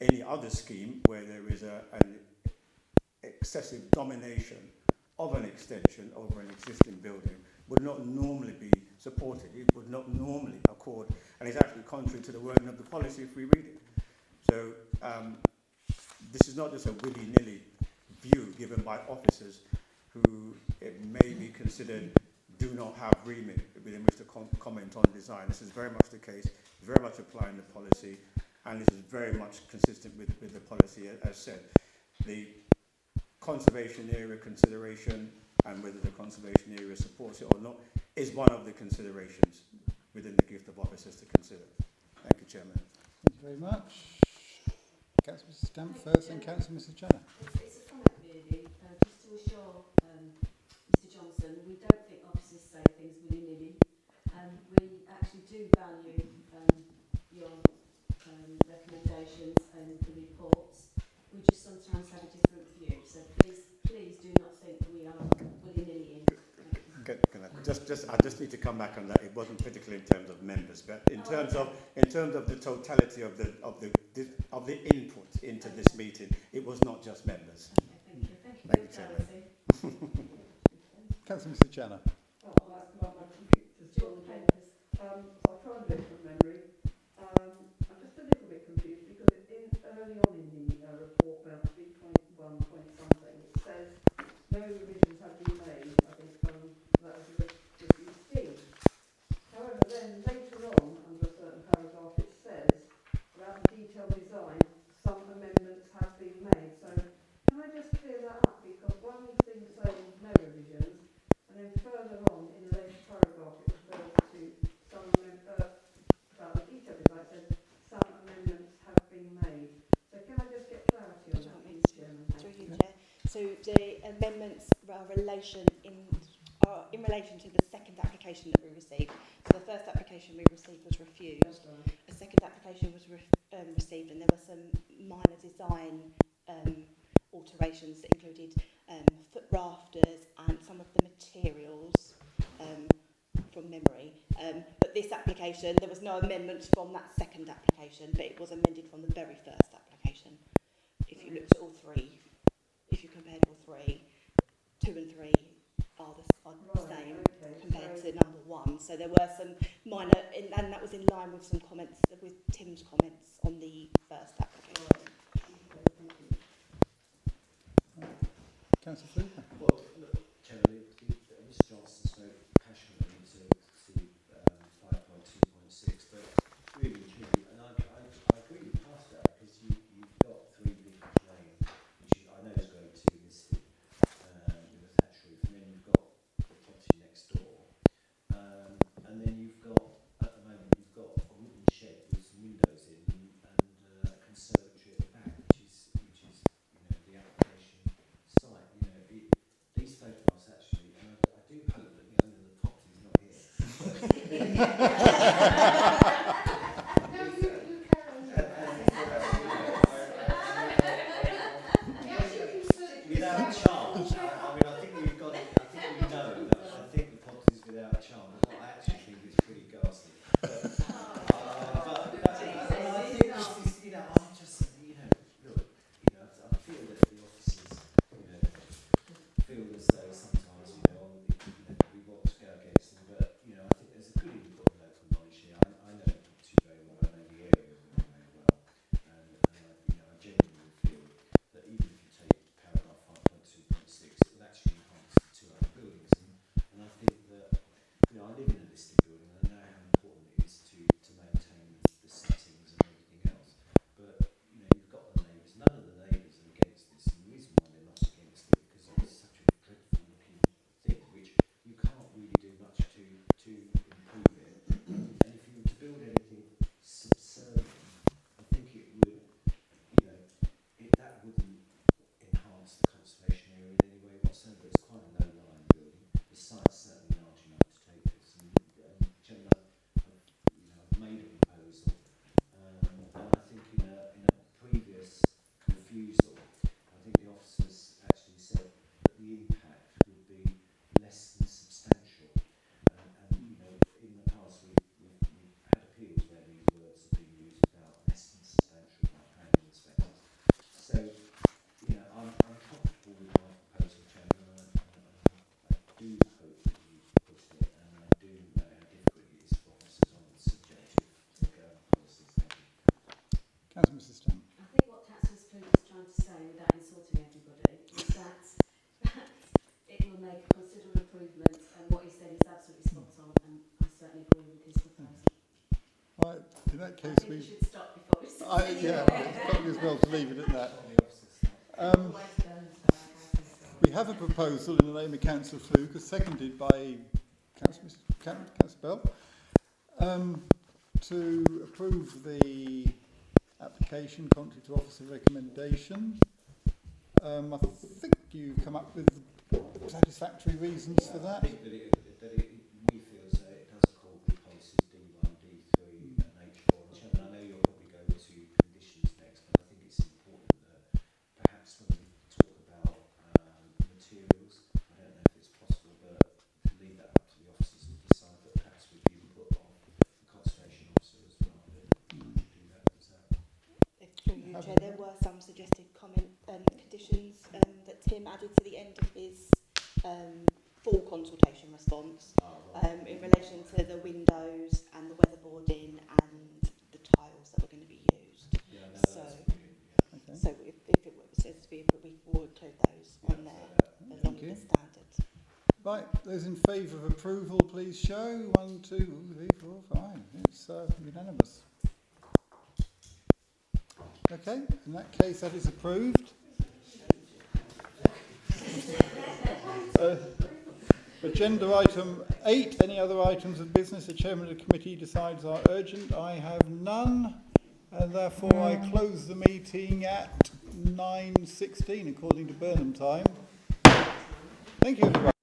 any other scheme where there is an excessive domination of an extension over an existing building would not normally be supported. It would not normally accord, and it's actually contrary to the wording of the policy if we read it. So this is not just a willy-nilly view given by officers who it may be considered do not have remit within which to comment on design. This is very much the case, very much applying the policy, and this is very much consistent with the policy as said. The conservation area consideration and whether the conservation area supports it or not is one of the considerations within the gift of officers to consider. Thank you, Chairman. Thank you very much. Councillor Mr. Stamp first and Councillor Mr. Channer. It's a comment really, just to assure Mr. Johnson, we don't think officers say things willy-nilly. We actually do value your recommendations and the reports. We just sometimes have a different view. So please do not think we are willy-nilly in. I just need to come back on that. It wasn't particularly in terms of members, but in terms of the totality of the input into this meeting, it was not just members. Okay, thank you, Chairman. Councillor Mr. Channer. My computer's gone papers. I'll try and do it from memory. I'm just a little bit confused because early on in the report about 3.1 point something, it says no revisions have been made. I think that was the scheme. However, then later on, under a certain paragraph, it says about the detailed design, some amendments have been made. So can I just clear that up? Because one thing saying no revisions, and then further on in the later paragraph, it refers to some about the detailed design. It says some So the amendments are in relation to the second application that we received. So the first application we received was refused. A second application was received, and there were some minor design alterations that included foot rafters and some of the materials from memory. But this application, there was no amendments from that second application, but it was amended from the very first application. If you looked at all three, if you compared all three, 2 and 3 are the same compared to number 1. So there were some minor, and that was in line with some comments, with Tim's comments on the first application. Councillor Fluker. Well, look, Chairman, Mr Johnson spoke passionately to 5.2.6, but really, and I agree with past that, because you've got 3 Vicarage Lane, which I know is grade 2 listed, with a thatch roof, and then you've got the property next door, and then you've got, at the moment, you've got a wooden shed with some windows in, and a conservatory at the back, which is the application site. These photographs actually, and I do hope that the owner of the property is not here. Without charm, I think you've got it. I think you know that. I think the property is without charm. What I actually think is pretty ghastly. But I think this is, I'm just, look, I feel that the officers, feel as though sometimes, we want to go against them, but, I think there's a good input of local knowledge here. I know the property very well, I know the area very well, and, I genuinely feel that even if you take paragraph 5.2.6, it will actually enhance the 2 other buildings, and I think that, I live in a listed building, and I know how important it is to maintain the settings and everything else, but, you've got the neighbours, none of the neighbours are against this, and the reason why they're not against it, because it's such a dreadful looking thing, which you can't really do much to improve it, and if you were to build anything subservient, I think it would, that wouldn't enhance the conservation area in any way whatsoever. It's quite a low-lying building. The site's certainly large enough to take this, and Gemma, I've made a proposal, and I think in a previous refusal, I think the officers actually said that the impact would be less than substantial, and in the past we've had appeals where these words have been used about less than substantial by planning inspectors. So, I'm comfortable with my proposal, Chairman, and I do hope that you push it, and I do know how difficult it is for officers on the subjective policies. Councillor Mrs Stamp. I think what Councillor Spruce is trying to say, without insulting everybody, is that it will make a considerable improvement, and what he said is absolutely spot on, and I certainly agree with his proposal. Right, in that I case, think we should stop before we start. it's probably as well to leave it at that. We have a proposal in the name of Councillor Fluker, seconded by Councillor Bell, to approve the application contrary to officer recommendation. I think you come up with satisfactory reasons for that. I think that we feel as though it does accord with policies D1, D3 and H4. Chairman, I know you'll probably go to conditions next, but I think it's important that perhaps when we talk about materials, I don't know if it's possible, but to leave that up to the officers and decide that perhaps with the input of the conservation officer as well, that we should do that themselves. Through you, Chair, there were some suggested conditions that Tim added to the end of his full consultation response in relation to the windows and the weatherboarding and the tiles that were going to be used. Yeah, no, So, that's brilliant, yeah. so if it says to be, we will include those on there along with the standards. Right, those in favour of approval, please show. 1, 2, 3, 4, 5. It's unanimous. Okay, in that case, that is approved. Agenda item 8. Any other items of business the chairman of the committee decides are urgent? I have none. And therefore I close the meeting at 9:16 according to Burnham time. Thank you everybody.